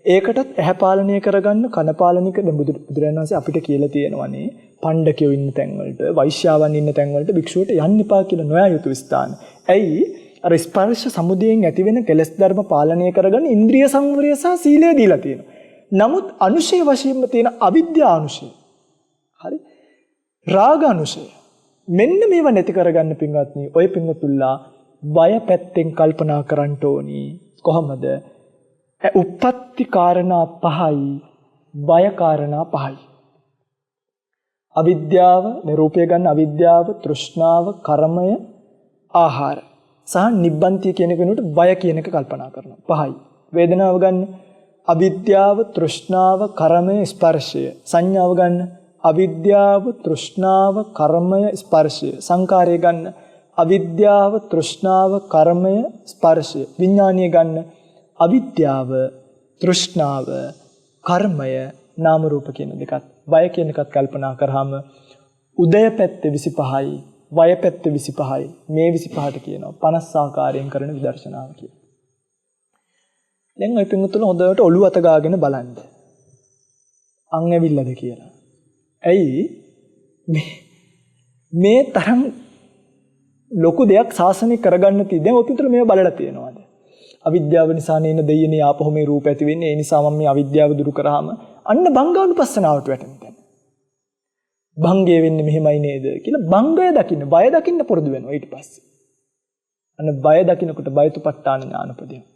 ඒකටත් ඇහැ පාලනය කරගන්න කන පාලනය කර බුදුරජාණන් වහන්සේ අපිට කියලා තියෙනවානේ පණ්ඩකයෝ ඉන්න තැන් වලට වෛශ්‍යාවන් ඉන්න තැන් වලට භික්ෂුවට යන්න එපා කියලා නොයා යුතු ස්ථාන. ඇයි? අර ස්පර්ශ සමුදයෙන් ඇති වෙන කෙලෙස් ධර්ම පාලනය කරගන්න ඉන්ද්‍රිය සංවරය සහ සීලය දීලා තියෙනවා. නමුත් අනුශය වශයෙන්ම තියෙන අවිද්‍යා අනුශය. හරි? රාග අනුශය. මෙන්න මේව නැති කරගන්න පින්වත්නි ඔය පින්වතුල්ලා වය පැත්තෙන් කල්පනා කරන්න ඕනි. කොහොමද? උප්පත්ති කාරණා 5යි වය කාරණා 5යි. අවිද්‍යාව, නිරූපය ගන්න අවිද්‍යාව, තෘෂ්ණාව, කර්මය, ආහාර. සහ නිබ්බන්තිය කියන කෙනෙකුට බය කියන එක කල්පනා කරනවා. 5යි. වේදනාව ගන්න. අවිද්‍යාව, තෘෂ්ණාව, කර්මය, ස්පර්ශය. සංඥාව ගන්න. අවිද්‍යාව, තෘෂ්ණාව, කර්මය, ස්පර්ශය. සංකාරය ගන්න. අවිද්‍යාව, තෘෂ්ණාව, කර්මය, ස්පර්ශය. විඥානීය ගන්න. අවිද්‍යාව, තෘෂ්ණාව, කර්මය, නාම රූප කියන දෙකත්. බය කියන එකත් කල්පනා කරාම උදය පැත්තේ 25යි, වය පැත්තේ 25යි. මේ 25ට කියනවා 50 ආකාරයෙන් කරන විදර්ශනාව කියලා. දැන් ඔය පිටුතුල හොඳට ඔළුව අත ගාගෙන බලන්න. අන් ඇවිල්ලාද කියලා. ඇයි මේ තරම් ලොකු දෙයක් සාසනික කරගන්න තියෙද්දි දැන් ඔය පිටුතුල මේව බලලා තියෙනවාද? අවිද්‍යාව නිසා නේන දෙයනේ ආපහු මේ රූප ඇති වෙන්නේ. ඒ නිසා මම මේ අවිද්‍යාව දුරු කරාම අන්න භංගානුපස්සනාවට වැටෙනවා. භංගය වෙන්නේ මෙහෙමයි නේද කියලා භංගය දකින්න, බය දකින්න පුරුදු වෙනවා ඊට පස්සේ. අන්න බය දකින්නකොට බයතුපට්ඨාන ඥාන උපදිනවා.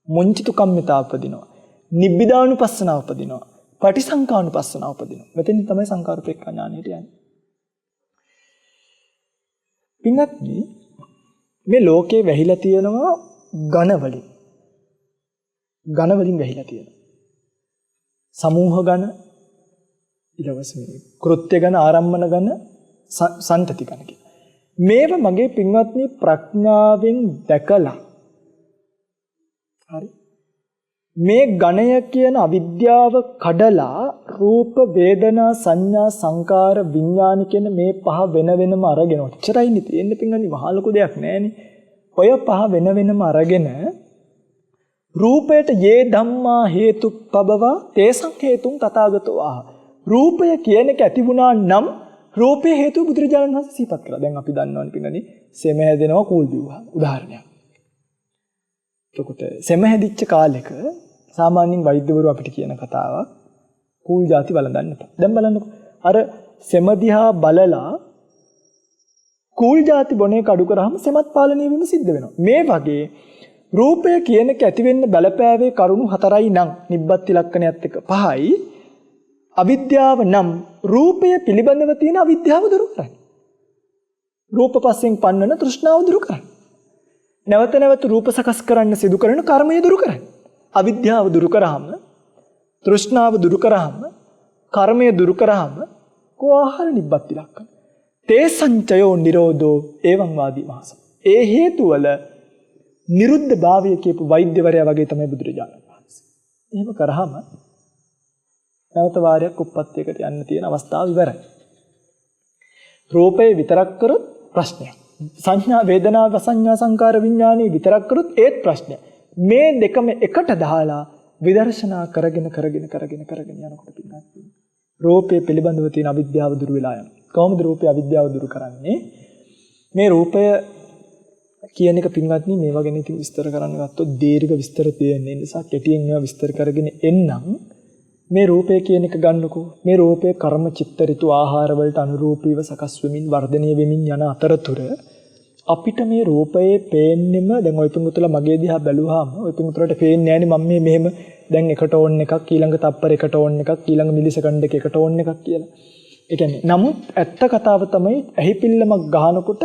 මුංචිතු කම්මිතා උපදිනවා. නිබ්බිදානුපස්සනාව උපදිනවා. පටිසංකානුපස්සනාව උපදිනවා. මෙතනින් තමයි සංකාරූපේක්ඛා ඥානෙට යන්නේ. පින්වත්නි, මේ ලෝකේ වැහිලා තියෙනවා ඝන වලින්. ඝන වලින් වැහිලා තියෙනවා. සමූහ ඝන, ඊළඟට කෘත්‍ය ඝන, ආරම්මන ඝන, සන්තති ඝන කියලා. මේව මගේ පින්වත්නි ප්‍රඥාවෙන් දැකලා හරි මේ ඝණය කියන අවිද්‍යාව කඩලා රූප, වේදනා, සංඥා, සංකාර, විඥාන කියන මේ පහ වෙන වෙනම අරගෙන ඔච්චරයි තියෙන්නේ පින්වත්නි, මහ ලොකු දෙයක් නෑනේ. ඔය පහ වෙන වෙනම අරගෙන රූපයට යේ ධම්මා හේතුප්පබවා තේසං හේතුං තථාගතෝ ආහ. රූපය කියන එක ඇති වුණා නම් රූපේ හේතුව බුදුරජාණන් වහන්සේ සිහිපත් කළා. දැන් අපි දන්නවනේ පින්නනේ සෙම හැදෙනවා කූල් බිව්වා. උදාහරණයක්. එතකොට සෙම හැදිච්ච කාලෙක සාමාන්‍යයෙන් වෛද්‍යවරු අපිට කියන කතාවක් කූල් ಜಾති වළඳන්න එපා. දැන් බලන්නකො. අර සෙම දිහා බලලා කූල් ಜಾති බොනේ කඩු කරාම සෙමත් පාලනය වීම සිද්ධ වෙනවා. මේ වගේ රූපය කියන එක ඇති වෙන්න බලපෑවේ කරුණු 4යි නම් නිබ්බත් ලක්ෂණයත් එක්ක 5යි. අවිද්‍යාව නම් රූපය පිළිබඳව තියෙන අවිද්‍යාව දුරු කරන්නේ. රූප පස්සෙන් පන්නන තෘෂ්ණාව දුරු කරන්නේ. නැවත නැවත රූප සකස් කරන්න සිදු කරන කර්මය දුරු කරන්නේ. අවිද්‍යාව දුරු කරාම, තෘෂ්ණාව දුරු කරාම, කර්මය දුරු කරාම කෝආහාර නිබ්බත්ති ලක්ෂණ. තේ සංචයෝ නිරෝධෝ එවං වාදී මහස. ඒ හේතු වල නිරුද්ධ භාවය කියපු වෛද්‍යවරයා වගේ තමයි බුදුරජාණන් වහන්සේ. එහෙම කරාම නැවත වාරයක් උප්පත්තියකට යන්න තියෙන අවස්ථාව ඉවරයි. රූපේ විතරක් කරොත් ප්‍රශ්නයක්. සංඥා, වේදනා, සංඥා, සංකාර, විඥානේ විතරක් කරොත් ඒත් ප්‍රශ්නයක්. මේ දෙකම එකට දාලා විදර්ශනා කරගෙන යනකොට පින්නත් රූපේ පිළිබඳව තියෙන අවිද්‍යාව දුරු වෙලා යනවා. කොහොමද රූපේ අවිද්‍යාව දුරු කරන්නේ? මේ රූපය කියන එක පින්වත්නි මේවා ගැන ඉතින් විස්තර කරන්න ගත්තොත් දීර්ඝ විස්තර තියෙන නිසා කෙටියෙන් මේවා විස්තර කරගෙන එන්නම්. මේ රූපය කියන එක ගන්නකෝ. මේ රූපය කර්ම, චිත්ත, ඍතු, ආහාර වලට අනුරූපීව සකස් වෙමින් වර්ධනය වෙමින් යන අතරතුර අපිට මේ රූපයේ පේන්නෙම දැන් ඔය පිටුතුල මගේ දිහා බැලුවාම ඔය පිටුතුලට පේන්නේ නැහැනේ මම මෙහෙම දැන් එකට ඕන් එකක් ඊළඟ තප්පර එකට ඕන් එකක් ඊළඟ මිලිසෙකන්ඩ් එකකට ඕන් එකක් කියලා. ඒ කියන්නේ නමුත් ඇත්ත කතාව තමයි ඇහිපිල්ලමක් ගහනකොට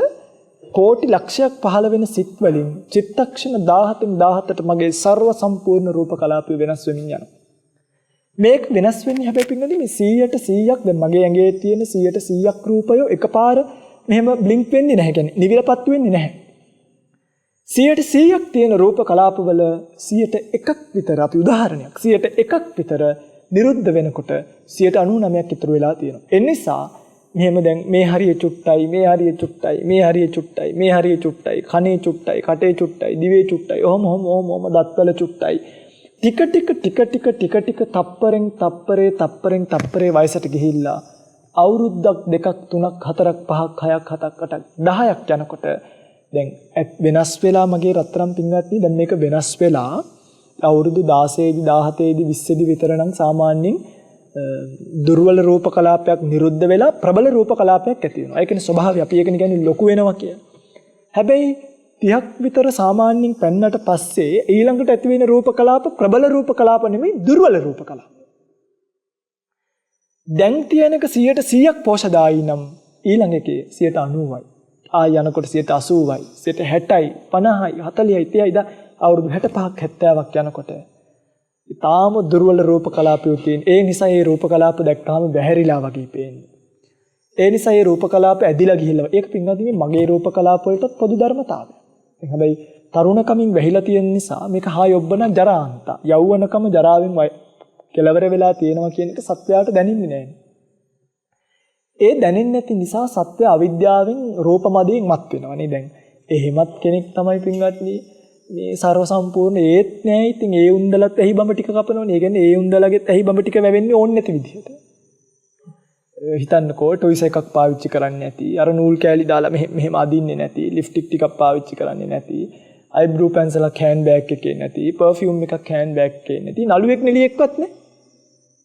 කෝටි ලක්ෂයක් පහළ වෙන සිත් වලින් චිත්තක්ෂණ 17න් 17ට මගේ ਸਰව සම්පූර්ණ රූප කලාපය වෙනස් වෙමින් යනවා. මේක වෙනස් වෙන්නේ හැබැයි පින්නදී මේ 100ට 100ක් දැන් මගේ ඇඟේ තියෙන 100ට 100ක් රූපය එකපාර මෙහෙම බ්ලින්ක් වෙන්නේ නැහැ. කියන්නේ නිවිලපත් වෙන්නේ නැහැ. 100ට 100ක් තියෙන රූප කලාපවල 101ක් විතර අපි උදාහරණයක් 101ක් විතර නිරුද්ධ වෙනකොට 99ක් ඉතුරු වෙලා තියෙනවා. ඒ නිසා මෙහෙම දැන් මේ හරිය චුට්ටයි, මේ හරිය චුට්ටයි, මේ හරිය චුට්ටයි, මේ හරිය චුට්ටයි, කනේ චුට්ටයි, කටේ චුට්ටයි, දිවේ චුට්ටයි, ඔහොම දත්වල චුට්ටයි. ටික තප්පරෙන් තප්පරේ වයසට ගිහිල්ලා අවුරුද්දක් 2ක් 3ක් 4ක් 5ක් 6ක් 7ක් 8ක් 10ක් යනකොට දැන් වෙනස් වෙලා මගේ රත්තරන් පින්වත්නි දැන් මේක වෙනස් වෙලා අවුරුදු 16දී 17දී 20දී විතර නම් සාමාන්‍යයෙන් දුර්වල රූප කලාපයක් නිරුද්ධ වෙලා ප්‍රබල රූප කලාපයක් ඇති වෙනවා. ඒ කියන්නේ ස්වභාවය අපි ඒකනේ කියන්නේ ලොකු වෙනවා කියලා. හැබැයි 30ක් විතර සාමාන්‍යයෙන් පෙන්නට පස්සේ ඊළඟට ඇති වෙන රූප කලාප ප්‍රබල රූප කලාප නෙමෙයි දුර්වල රූප කලාප. දැන් තියෙනක 100ට 100ක් පෝෂදායී නම් ඊළඟ එකේ 90යි. ආය යනකොට 80යි, 60යි, 50යි, 40යි, 30යි අවුරුදු 65ක් 70ක් යනකොට ඊටාම දුර්වල රූප කලාපය තියෙන. ඒ නිසා මේ රූප කලාප දැක්කම බැහැරිලා වගේ පේන්නේ. ඒ නිසා මේ රූප කලාප ඇදිලා ගිහිල්ලා. ඒක පින්වත්නි මගේ රූප කලාප වලට පොදු ධර්මතාවය. හැබැයි තරුණකමින් වැහිලා තියෙන නිසා මේක හාය ඔබන ජරාන්ත. යෞවනකම ජරාවෙන් කෙලවර වෙලා තියෙනවා කියන එක සත්‍යයට දැනෙන්නේ නැහැ. ඒ දැනෙන්නේ නැති නිසා සත්‍ය අවිද්‍යාවෙන් රූපමදයෙන් මත් වෙනවා නේ දැන්. එහෙමත් කෙනෙක් තමයි පින්වත්නි මේ ਸਰව සම්පූර්ණ ඒත් නෑ. ඉතින් ඒ උන්දලත් ඇහි බඹ ටික කපනවනේ. ඒ කියන්නේ ඒ උන්දලගෙත් ඇහි බඹ ටික වැවෙන්නේ ඕනේ නැති විදිහට. හිතන්නකෝ ටොයිස් එකක් පාවිච්චි කරන්නේ නැති, අර නූල් කෑලි දාලා මෙහෙම අදින්නේ නැති, ලිප්ස්ටික් ටිකක් පාවිච්චි කරන්නේ නැති, අයිබ්‍රෝ පැන්සලක් හෑන්ඩ් බෑග් එකේ නැති, පර්ෆියුම් එකක් හෑන්ඩ් බෑග් එකේ නැති, නළුවෙක් නෙලියෙක්වත් නැහැ.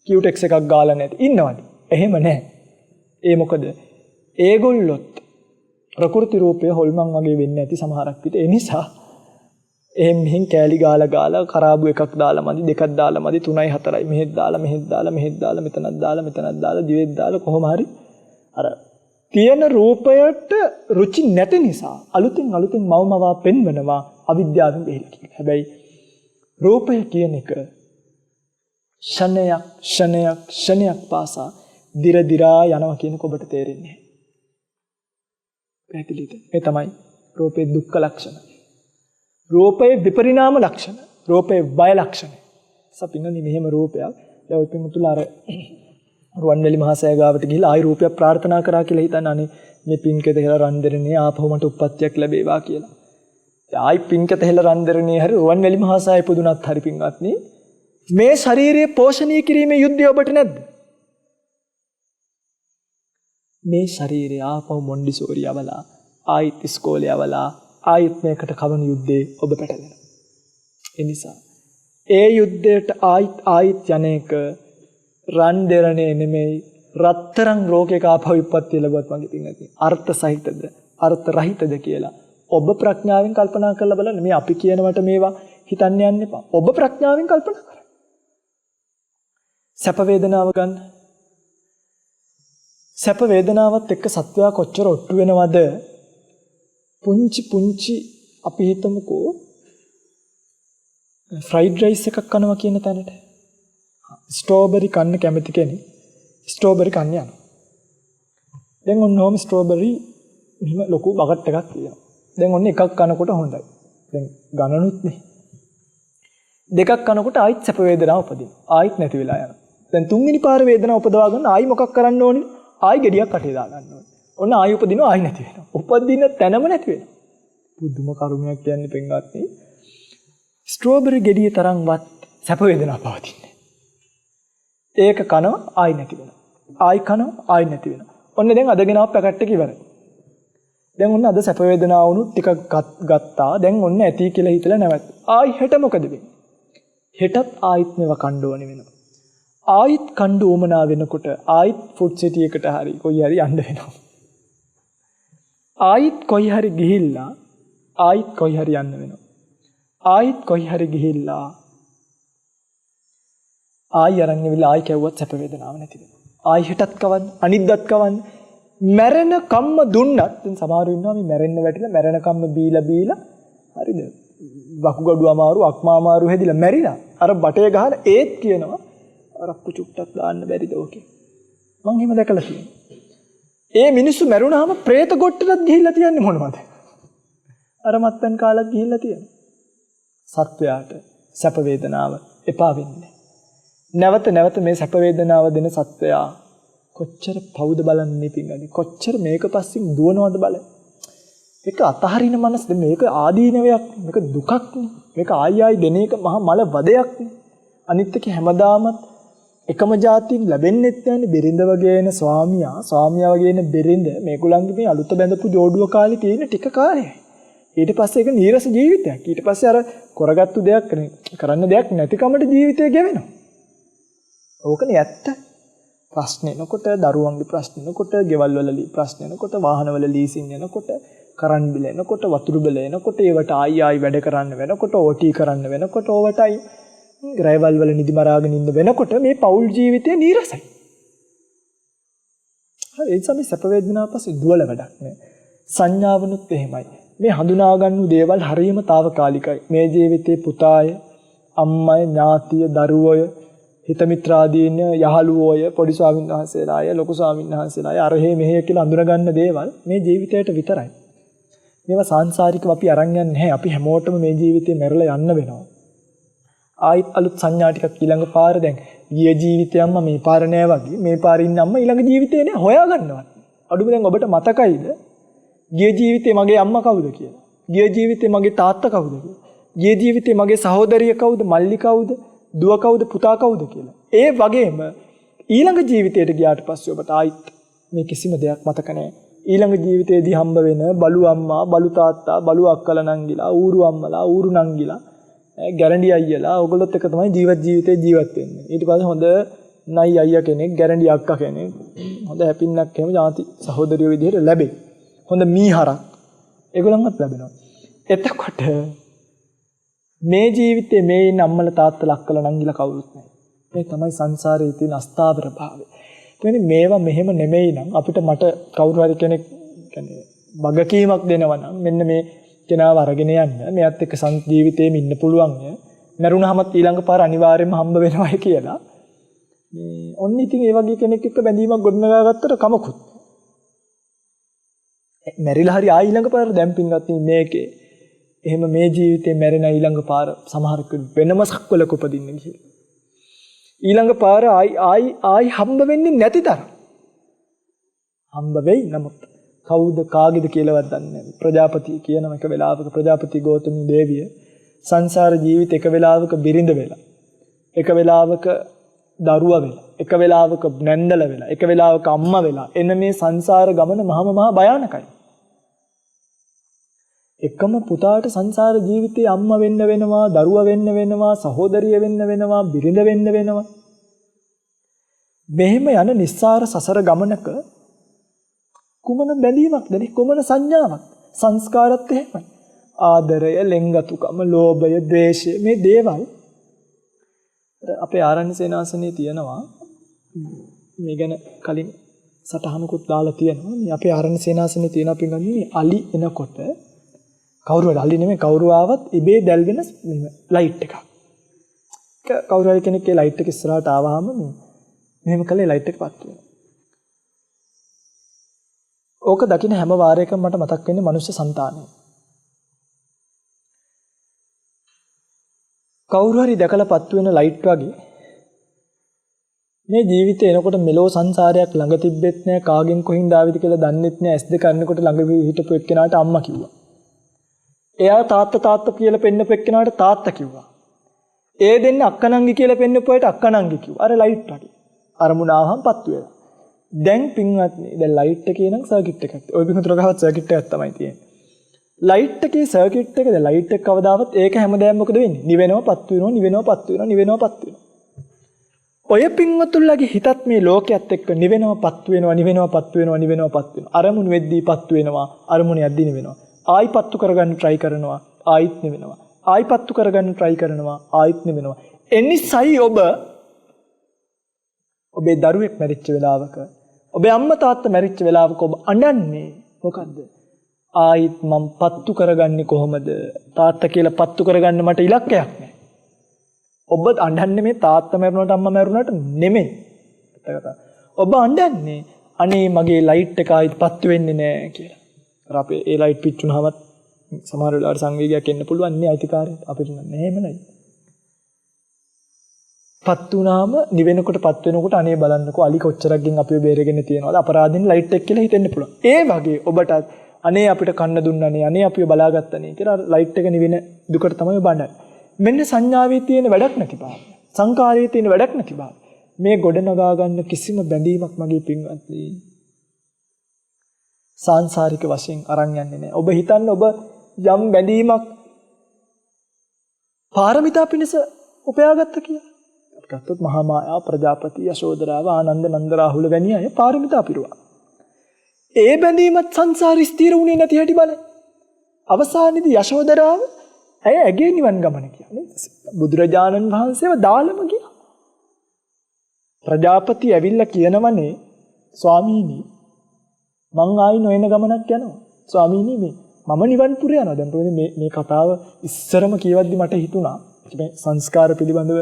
කියුටෙක්ස් එකක් ගාලා නැති. ඉන්නවද? එහෙම නැහැ. ඒ මොකද? ඒගොල්ලොත් ප්‍රകൃති රූපය හොල්මන් වගේ වෙන්නේ නැති සමහරක් විට. ඒ නිසා මෙහෙන් කෑලි ගාලා කරාබු එකක් දාලා මදි, දෙකක් දාලා මදි, 3යි 4යි මෙහෙත් දාලා මෙතනක් දාලා දිවෙත් දාලා කොහොම හරි අර තියෙන රූපයට රුචි නැති නිසා අලුතින් මවමවා පෙන්වනවා අවිද්‍යාවෙන් බෙහෙලා. හැබැයි රූපය කියන එක ෂණයක් පාසා දිරදිරා යනවා කියන කොබට තේරෙන්නේ. පැහැදිලිද? මේ තමයි රූපේ දුක්ඛ ලක්ෂණ. රූපයේ විපරිණාම ලක්ෂණ, රූපයේ බය ලක්ෂණ. සපින්නනි මෙහෙම රූපයක්. දැන් ඔය පිටුතුල අර රුවන්වැලි මහසෑය ගාවට ගිහිල්ලා ආයි රූපයක් ප්‍රාර්ථනා කරා කියලා හිතන්න අනේ මේ පින්කෙත හෙලා රන්දරනේ ආපහු මට උප්පත්තියක් ලැබේවා කියලා. ආයි පින්කෙත හෙලා රන්දරනේ හරි රුවන්වැලි මහසෑය පුදුනත් හරි පින්වත්නි මේ ශාරීරිය පෝෂණය කිරීමේ යුද්ධය ඔබට නැද්ද? මේ ශරීරය ආපහු මොන්ඩිසෝරි යවලා ආයිත් ඉස්කෝලේ යවලා ආයිත් මේකට කවන යුද්ධේ ඔබ පැටලෙනවා. ඒ නිසා ඒ යුද්ධයට ආයිත් යන්නේක රන් දෙරනේ නෙමෙයි රත්තරන් රෝගයක ආපහු විපත්ති ලැබුවත් වගේ පින්වත්නි. අර්ථ සහිතද අර්ථ රහිතද කියලා ඔබ ප්‍රඥාවෙන් කල්පනා කරලා බලන්න. මේ අපි කියනවට මේවා හිතන්න යන්න එපා. ඔබ ප්‍රඥාවෙන් කල්පනා කරන්න. සැප වේදනාව ගන්න. සැප වේදනාවත් එක්ක සත්වයා කොච්චර ඔට්ටු වෙනවද? පුංචි අපි හිතමුකෝ ෆ්‍රයිඩ් රයිස් එකක් කනවා කියන තැනට ස්ට්‍රෝබෙරි කන්න කැමති කෙනෙක් ස්ට්‍රෝබෙරි කන්න යනවා. දැන් ඔන්නෝම ස්ට්‍රෝබෙරි මෙහෙම ලොකු බකට් එකක් තියෙනවා. දැන් ඔන්න එකක් කනකොට හොඳයි. දැන් ගණනුත් නේ. දෙකක් කනකොට ආයිත් සැප වේදනාව උපදිනවා. ආයිත් නැති වෙලා යනවා. දැන් තුන්වෙනි පාර වේදනාව උපදවා ගන්න ආයි මොකක් කරන්න ඕනේ? ආයි ගෙඩියක් කටේ දා ගන්න ඕනේ. ඔන්න ආයි උපදිනවා ආයි නැති වෙනවා. උපදින තැනම නැති වෙනවා. බුදුම කරුණයක් කියන්නේ පින්වත්නි. ස්ට්‍රෝබෙරි ගෙඩිය තරම්වත් සැප වේදනාවක් පවතින්නේ. ඒක කනවා ආයි නැති වෙනවා. ආයි කනවා ආයි නැති වෙනවා. ඔන්න දැන් අදගෙන ආව පැකට් එක ඉවරයි. දැන් ඔන්න අද සැප වේදනාව වුණු ටිකක් ගත්තා. දැන් ඔන්න ඇති කියලා හිතලා නැවත. ආයි හෙට මොකද වෙන්නේ? හෙටත් ආයිත් මේවා කන්න ඕනේ වෙනවා. ආයිත් කන්න උවමනා වෙනකොට ආයිත් ෆුඩ් සිටි එකට හරි කොයි හරි යන්න වෙනවා. ආයිත් කොයි හරි ගිහිල්ලා ආයිත් කොයි හරි යන්න වෙනවා. ආයිත් කොයි හරි ගිහිල්ලා ආයි අරන් ඉවිලා ආයි කැවුවත් සැප වේදනාවක් නැති වෙනවා. ආයි හෙටත් කවන්න අනිද්දාත් කවන්න මැරෙන කම්ම දුන්නත් දැන් සමහරව ඉන්නවා මේ මැරෙන්න වැටිලා මැරෙන කම්ම බීලා හරිද වකුගඩු අමාරු අක්මා අමාරු හැදිලා මැරිලා අර බටේ ගහලා ඒත් කියනවා රක්කු චුට්ටක් දාන්න බැරිද ඔකේ මං එහෙම දැකලා තියෙනවා. ඒ මිනිස්සු මැරුණාම പ്രേත ගොට්ටටත් ගිහිල්ලා තියන්නේ මොනවද? අර මත්පැන් කාලක් ගිහිල්ලා තියෙනවා. සත්වයාට සැප වේදනාව එපා වෙන්නේ. නැවත මේ සැප වේදනාව දෙන සත්වයා කොච්චර පවුද බලන්නේ පිංගන්නේ. කොච්චර මේක පස්සෙන් දුවනවද බලන්න. මේක අතහරින මනස මේක ආදීනවයක් මේක දුකක් නේ. මේක ආයි දෙන එක මහා මල වදයක් නේ. අනිත් එක හැමදාමත් එකම જાතියින් ලැබෙන්නේ නැත්නම් බෙරිඳ වගේ එන ස්වාමියා වගේ එන බෙරිඳ මේගොල්ලන්ගේ මේ අලුත බැඳපු ජෝඩුව කාලේ තියෙන ටික කාලයයි. ඊට පස්සේ ඒක නීරස ජීවිතයක්. ඊට පස්සේ අර කරගත්තු දෙයක් කරන්න දෙයක් නැතිකමට ජීවිතය ගෙවෙනවා. ඕකනේ ඇත්ත. ප්‍රශ්න එනකොට දරුවන්ගේ ප්‍රශ්න එනකොට ගෙවල් වල ප්‍රශ්න එනකොට වාහන වල ලීසින් එනකොට කරන්ට් බිල එනකොට වතුරු බිල එනකොට ඒවට ආයි වැඩ කරන්න වෙනකොට ඕටී කරන්න වෙනකොට ඕවටයි ග්‍රයිවල් වල නිදි මරාගෙන ඉන්න වෙනකොට මේ පෞල් ජීවිතය නීරසයි. හරි ඒ නිසා මේ සැප වේදනාව පස්සේ දුවල වැඩක් නෑ. සංඥාවනුත් එහෙමයි. මේ හඳුනා ගන්න දේවල් හරියම తాවකාලිකයි. මේ ජීවිතේ පුතාය, අම්මය, ඥාතිය, දරුවය, හිත මිත්‍රාදීන්, යහළුවෝය, පොඩි ස්වාමීන් වහන්සේලාය, ලොකු ස්වාමීන් වහන්සේලාය, අරහේ මෙහෙය කියලා අඳුන ගන්න දේවල් මේ ජීවිතයට විතරයි. මේවා සාංශාරිකව අපි අරන් යන්නේ නැහැ. අපි හැමෝටම මේ ජීවිතේ මැරලා යන්න වෙනවා. ආයිත් අලුත් සංඥා ටිකක් ඊළඟ පාර දැන් ගිය ජීවිතේ අම්මා මේ පාර නෑ වගේ මේ පාරේ ඉන්න අම්මා ඊළඟ ජීවිතේ නෑ හොයා ගන්නවා. අඩුම දැන් ඔබට මතකයිද ගිය ජීවිතේ මගේ අම්මා කවුද කියලා? ගිය ජීවිතේ මගේ තාත්තා කවුද කියලා? ගිය ජීවිතේ මගේ සහෝදරිය කවුද? මල්ලි කවුද? දුව කවුද? පුතා කවුද කියලා? ඒ වගේම ඊළඟ ජීවිතයට ගියාට පස්සේ ඔබට ආයිත් මේ කිසිම දෙයක් මතක නෑ. ඊළඟ ජීවිතේදී හම්බ වෙන බලු අම්මා, බලු තාත්තා, බලු අක්කලා නංගිලා, ඌරු අම්මලා, ඌරු නංගිලා, ගැරන්ඩි අයියලා ඔයගොල්ලොත් එක තමයි ජීවිතේ ජීවත් වෙන්නේ. ඊට පස්සේ හොඳ නයි අයියා කෙනෙක්, ගැරන්ඩි අක්කා කෙනෙක්, හොඳ හැපින්නක් එහෙම ඥාති සහෝදරියෝ විදිහට ලැබෙයි. හොඳ මීහරක් ඒගොල්ලන්වත් ලැබෙනවා. එතකොට මේ ජීවිතේ මේ ඉන්න අම්මලා තාත්තලා අක්කලා නංගිලා කවුරුත් නැහැ. මේ තමයි සංසාරයේ තියෙන අස්ථාවර භාවය. කියන්නේ මේවා මෙහෙම නෙමෙයි නම් අපිට මට කවුරු හරි කෙනෙක් කියන්නේ වගකීමක් දෙනවා නම් මෙන්න මේ කෙනාව අරගෙන යන්න මෙයත් එක්ක ජීවිතේම ඉන්න පුළුවන් ය. මරුණාමත් ඊළඟ පාර අනිවාර්යයෙන්ම හම්බ වෙනවායි කියලා. මේ ඔන්න ඉතින් ඒ වගේ කෙනෙක් එක්ක බැඳීමක් ගොඩනගා ගත්තට කමකුත්. මැරිලා හරි ආයි ඊළඟ පාර දැන් පින්වත් මේකේ. එහෙම මේ ජීවිතේ මැරෙන ඊළඟ පාර සමහරක් වෙනම සක්වලක උපදින්න ගිහින්. ඊළඟ පාර ආයි හම්බ වෙන්නේ නැති තරම්. හම්බ වෙයි නමුත් කවුද කාගේද කියලාවත් දන්නේ නැහැ. ප්‍රජාපති කියන එක වෙලාවක ප්‍රජාපති ගෞතමී දේවිය සංසාර ජීවිත එක වෙලාවක බිරිඳ වෙලා, එක වෙලාවක දරුවා වෙලා, එක වෙලාවක නැන්දල වෙලා, එක වෙලාවක අම්මා වෙලා එන මේ සංසාර ගමන මහා භයානකයි. එකම පුතාට සංසාර ජීවිතේ අම්මා වෙන්න වෙනවා, දරුවා වෙන්න වෙනවා, සහෝදරිය වෙන්න වෙනවා, බිරිඳ වෙන්න වෙනවා. මෙහෙම යන නිස්සාර සසර ගමනක කුමන බැඳීමක්ද නේ? කුමන සංඥාවක්? සංස්කාරත් එහෙමයි. ආදරය, ලෙන්ගතුකම, ලෝභය, ද්වේෂය මේ දේවල් අපේ ආරණ්‍ය සේනාසනේ තියෙනවා. මේ ගැන කලින් සටහනකුත් දාලා තියෙනවා. මේ අපේ ආරණ්‍ය සේනාසනේ තියෙන අපි ගන්නේ අලි එනකොට කවුරු හරි අලි නෙමෙයි කවුරු ආවත් ඉබේ දැල්වෙන ලයිට් එකක්. කවුරු හරි කෙනෙක් ඒ ලයිට් එක ඉස්සරහට ආවහම මෙහෙම කළේ ලයිට් එක පත් වෙනවා. ඕක දකින්න හැම වාරයකම මට මතක් වෙන්නේ මනුෂ්‍ය సంతානය. කවුරු හරි දැකලා පත් වෙන ලයිට් වගේ මේ ජීවිතේ එනකොට මෙලෝ සංසාරයක් ළඟ තිබෙත් නෑ, කාගෙන් කොහින්ද ආවිද කියලා දන්නෙත් නෑ. S2 කරනකොට ළඟ හිටපු එක්කෙනාට අම්මා කිව්වා. එයා තාත්තා කියලා පෙන්නපු එක්කෙනාට තාත්තා කිව්වා. ඒ දෙන්න අක්කනංගි කියලා පෙන්නපු අයට අක්කනංගි කිව්වා. අර ලයිට් වගේ. අරමුණාවහම පත්තු වෙනවා. දැන් පින්වත්නි දැන් ලයිට් එකේ නම් සර්කිට් එකක්. ඔය පිටුතර ගහවත් සර්කිට් එකක් තමයි තියෙන්නේ. ලයිට් එකේ සර්කිට් එක දැන් ලයිට් එක කවදාවත් ඒක හැමදාම මොකද වෙන්නේ? නිවෙනවා පත්තු වෙනවා, නිවෙනවා පත්තු වෙනවා, නිවෙනවා පත්තු වෙනවා. ඔය පින්වතුන්ලගේ හිතත් මේ ලෝකයේත් එක්ක නිවෙනවා පත්තු වෙනවා, නිවෙනවා පත්තු වෙනවා, නිවෙනවා පත්තු වෙනවා. අරමුණු වෙද්දී පත්තු වෙනවා, අරමුණ යද්දී නිවෙනවා. ආයි පත්තු කරගන්න try කරනවා, ආයිත් නිවෙනවා. ආයි පත්තු කරගන්න try කරනවා, ආයිත් නිවෙනවා. එනිසයි ඔබේ දරුවෙක් මැරිච්ච වෙලාවක, ඔබේ අම්මා තාත්තා මැරිච්ච වෙලාවක ඔබ අඬන්නේ මොකද්ද? ආයිත් මම පත්තු කරගන්නේ කොහොමද? තාත්තා කියලා පත්තු කරගන්න මට ඉලක්කයක් නැහැ. ඔබ අඬන්නේ මේ තාත්තා මැරුණාට අම්මා මැරුණාට නෙමෙයි. ඔබ අඬන්නේ අනේ මගේ ලයිට් එක ආයිත් පත්තු වෙන්නේ නැහැ කියලා. අර අපේ ඒ ලයිට් පිච්චුනහමත් සමහර වෙලාවට සංවේගයක් එන්න පුළුවන් නේ අයිතිකාරයට. අපිට නෑ එහෙම නයි. පත් වුණාම නිවෙනකොට පත් වෙනකොට අනේ බලන්නකෝ අලි කොච්චරක්ගෙන් අපිව බේරගෙන තියනවාද අපරාධින් ලයිට් එක කියලා හිතෙන්න පුළුවන්. ඒ වගේ ඔබට අනේ අපිට කන්න දුන්නනේ අනේ අපිව බලාගත්තනේ කියලා ලයිට් එක නිවෙන දුකට තමයි බණ්ඩන්නේ. මෙන්න සංඥාවේ තියෙන වැඩක් නැති බව. සංකාරයේ තියෙන වැඩක් නැති බව. මේ ගොඩ නගා ගන්න කිසිම බැඳීමක් මගේ පින්වත්නි සාංශාරික වශයෙන් අරන් යන්නේ නැහැ. ඔබ හිතන්න ඔබ යම් බැඳීමක් පාරමිතා පිණිස උපයාගත්ත කියලා. ගත්තොත් මහා මායා, ප්‍රජාපති, යශෝදරාව, ආනන්ද, නන්ද රාහුල වැනි අය පාරමිතා පිරුවා. ඒ බැඳීමත් සංසාරي ස්ථිර වුණේ නැති හැටි බලන්න. අවසානයේදී යශෝදරාව ඇගේ නිවන් ගමන කියන්නේ බුදුරජාණන් වහන්සේව දාලම ගියා. ප්‍රජාපති ඇවිල්ලා කියනවනේ ස්වාමීනි මං ආයි නොයන ගමනක් යනවා. ස්වාමීනි මම නිවන් පුරේ යනවා. දැන් මේ කතාව ඉස්සරම කියවද්දි මට හිතුණා මේ සංස්කාර පිළිබඳව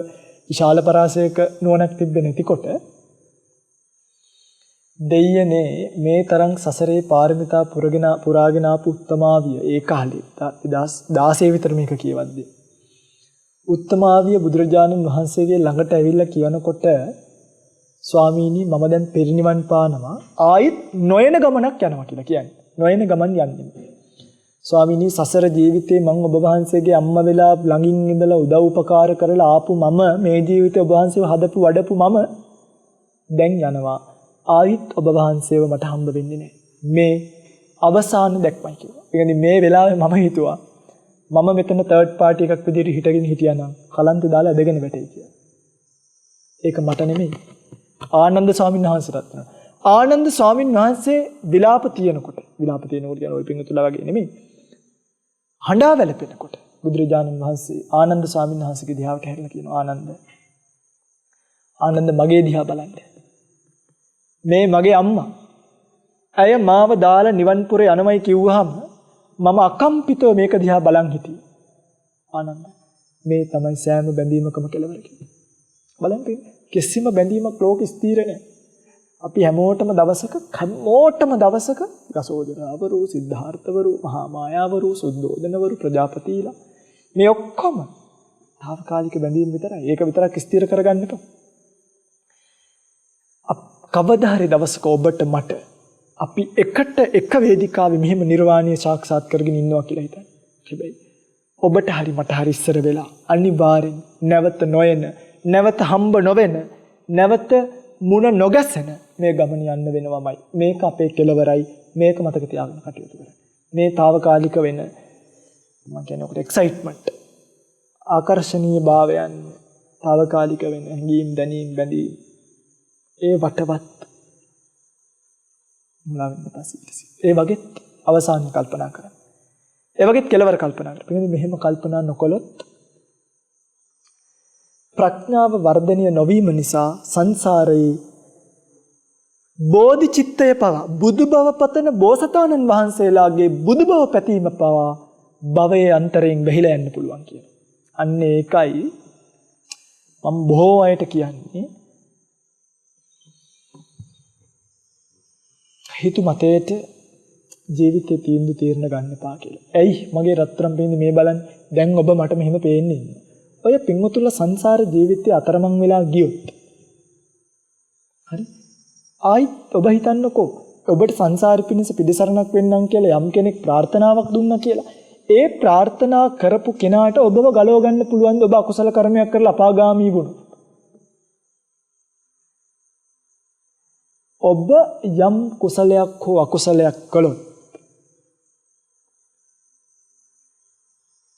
විශාල පරාසයක නුවණක් තිබෙන්නේ නැතිකොට දෙයනේ මේ තරම් සසරේ පාරමිතා පුරාගෙන ආපු උත්තමාවිය ඒ කාලේ 2016 විතර මේක කියවද්දී උත්තමාවිය බුදුරජාණන් වහන්සේගේ ළඟට ඇවිල්ලා කියනකොට ස්වාමීනි මම දැන් පිරිනිවන් පානවා ආයිත් නොයන ගමනක් යනවා කියලා කියන්නේ. නොයන ගමන් යන්නේ. ස්වාමීනි සසර ජීවිතේ මම ඔබ වහන්සේගේ අම්මා වෙලා ළඟින් ඉඳලා උදව් උපකාර කරලා ආපු මම මේ ජීවිතේ ඔබ වහන්සේව හදපු වඩපු මම දැන් යනවා. ආයිත් ඔබ වහන්සේව මට හම්බ වෙන්නේ නැහැ. මේ අවසාන දැක්මයි කියලා. ඒ කියන්නේ මේ වෙලාවේ මම හිතුවා මම මෙතන තර්ඩ් පාර්ටි එකක් විදිහට හිටගෙන හිටියානම් කලන්තේ දාලා ඇදගෙන වැටෙයි කියලා. ඒක මට නෙමෙයි. ආනන්ද ස්වාමීන් වහන්සේටත් වෙනවා. ආනන්ද ස්වාමීන් වහන්සේ විලාප තියෙනකොට කියන ওই පිංගුතුලා වගේ නෙමෙයි. හඬා වැළපෙනකොට බුදුරජාණන් වහන්සේ ආනන්ද ස්වාමීන් වහන්සේගේ දිහාවට හැරිලා කියනවා ආනන්ද මගේ දිහා බලන්න. මේ මගේ අම්මා. ඇය මාව දාලා නිවන් පුරේ යනමයි කිව්වහම මම අකම්පිතව මේක දිහා බලන් හිටියේ. ආනන්ද මේ තමයි සෑම බැඳීමකම කෙලවර කියන්නේ. බලන්න කිසිම බැඳීමක් ලෝකෙ ස්ථිර නැහැ. අපි හැමෝටම දවසක ගසෝදරවරු, සිද්ධාර්ථවරු, මහා මායාවරු, සුද්ධෝදනවරු, ප්‍රජාපතිලා මේ ඔක්කොම තාවකාලික බැඳීම් විතරයි. ඒක විතරක් ස්ථිර කරගන්න එපා. කවදා හරි දවසක ඔබට මට අපි එකට එක වේදිකාවේ මෙහෙම නිර්වාණය සාක්ෂාත් කරගෙන ඉන්නවා කියලා හිතන්න. හැබැයි ඔබට හරි මට හරි ඉස්සර වෙලා අනිවාර්යෙන් නැවත නොයන, නැවත හම්බ නොවෙන, නැවත මුණ නොගැසෙන මේ ගමන යන්න වෙනවමයි. මේක අපේ කෙලවරයි. මේක මතක තියාගන්න කටයුතු කරන්න. මේ తాවකාලික වෙන මම කියන්නේ ඔකට එක්සයිට්මන්ට් ආකර්ෂණීය භාවයන් తాවකාලික වෙන හැඟීම් දැනීම් බැඳීම් ඒ වටවත් මුලාවෙන්න පස්සේ ඒ වගේ අවසාන කල්පනා කරන්න. ඒ වගේ කෙලවර කල්පනා කරන්න. මෙහෙම කල්පනා නොකළොත් ප්‍රඥාව වර්ධනය නොවීම නිසා සංසාරයේ බෝධිචිත්තය පවා බුදු බව පතන බෝසතාණන් වහන්සේලාගේ බුදු බව පැතීම පවා භවයේ අන්තරයෙන් වැහිලා යන්න පුළුවන් කියලා. අන්න ඒකයි මම බොහෝ අයට කියන්නේ හිතු මතයට ජීවිතේ තීන්දුව తీරන ගන්න එපා කියලා. ඇයි මගේ රත්තරන් පෙන්නේ මේ බලන්න දැන් ඔබ මට මෙහෙම පේන්නේ ඉන්නේ. ඔය පින්වතුන්ලා සංසාර ජීවිතේ අතරමං වෙලා ගියොත් හරි ආයිත් ඔබ හිතන්නකෝ ඔබට සංසාරෙ පිණිස පිළිසරණක් වෙන්නම් කියලා යම් කෙනෙක් ප්‍රාර්ථනාවක් දුන්නා කියලා ඒ ප්‍රාර්ථනා කරපු කෙනාට ඔබව ගලව ගන්න පුළුවන් ඔබ අකුසල කර්මයක් කරලා අපාගාමී වුණොත් ඔබ යම් කුසලයක් හෝ අකුසලයක් කළොත්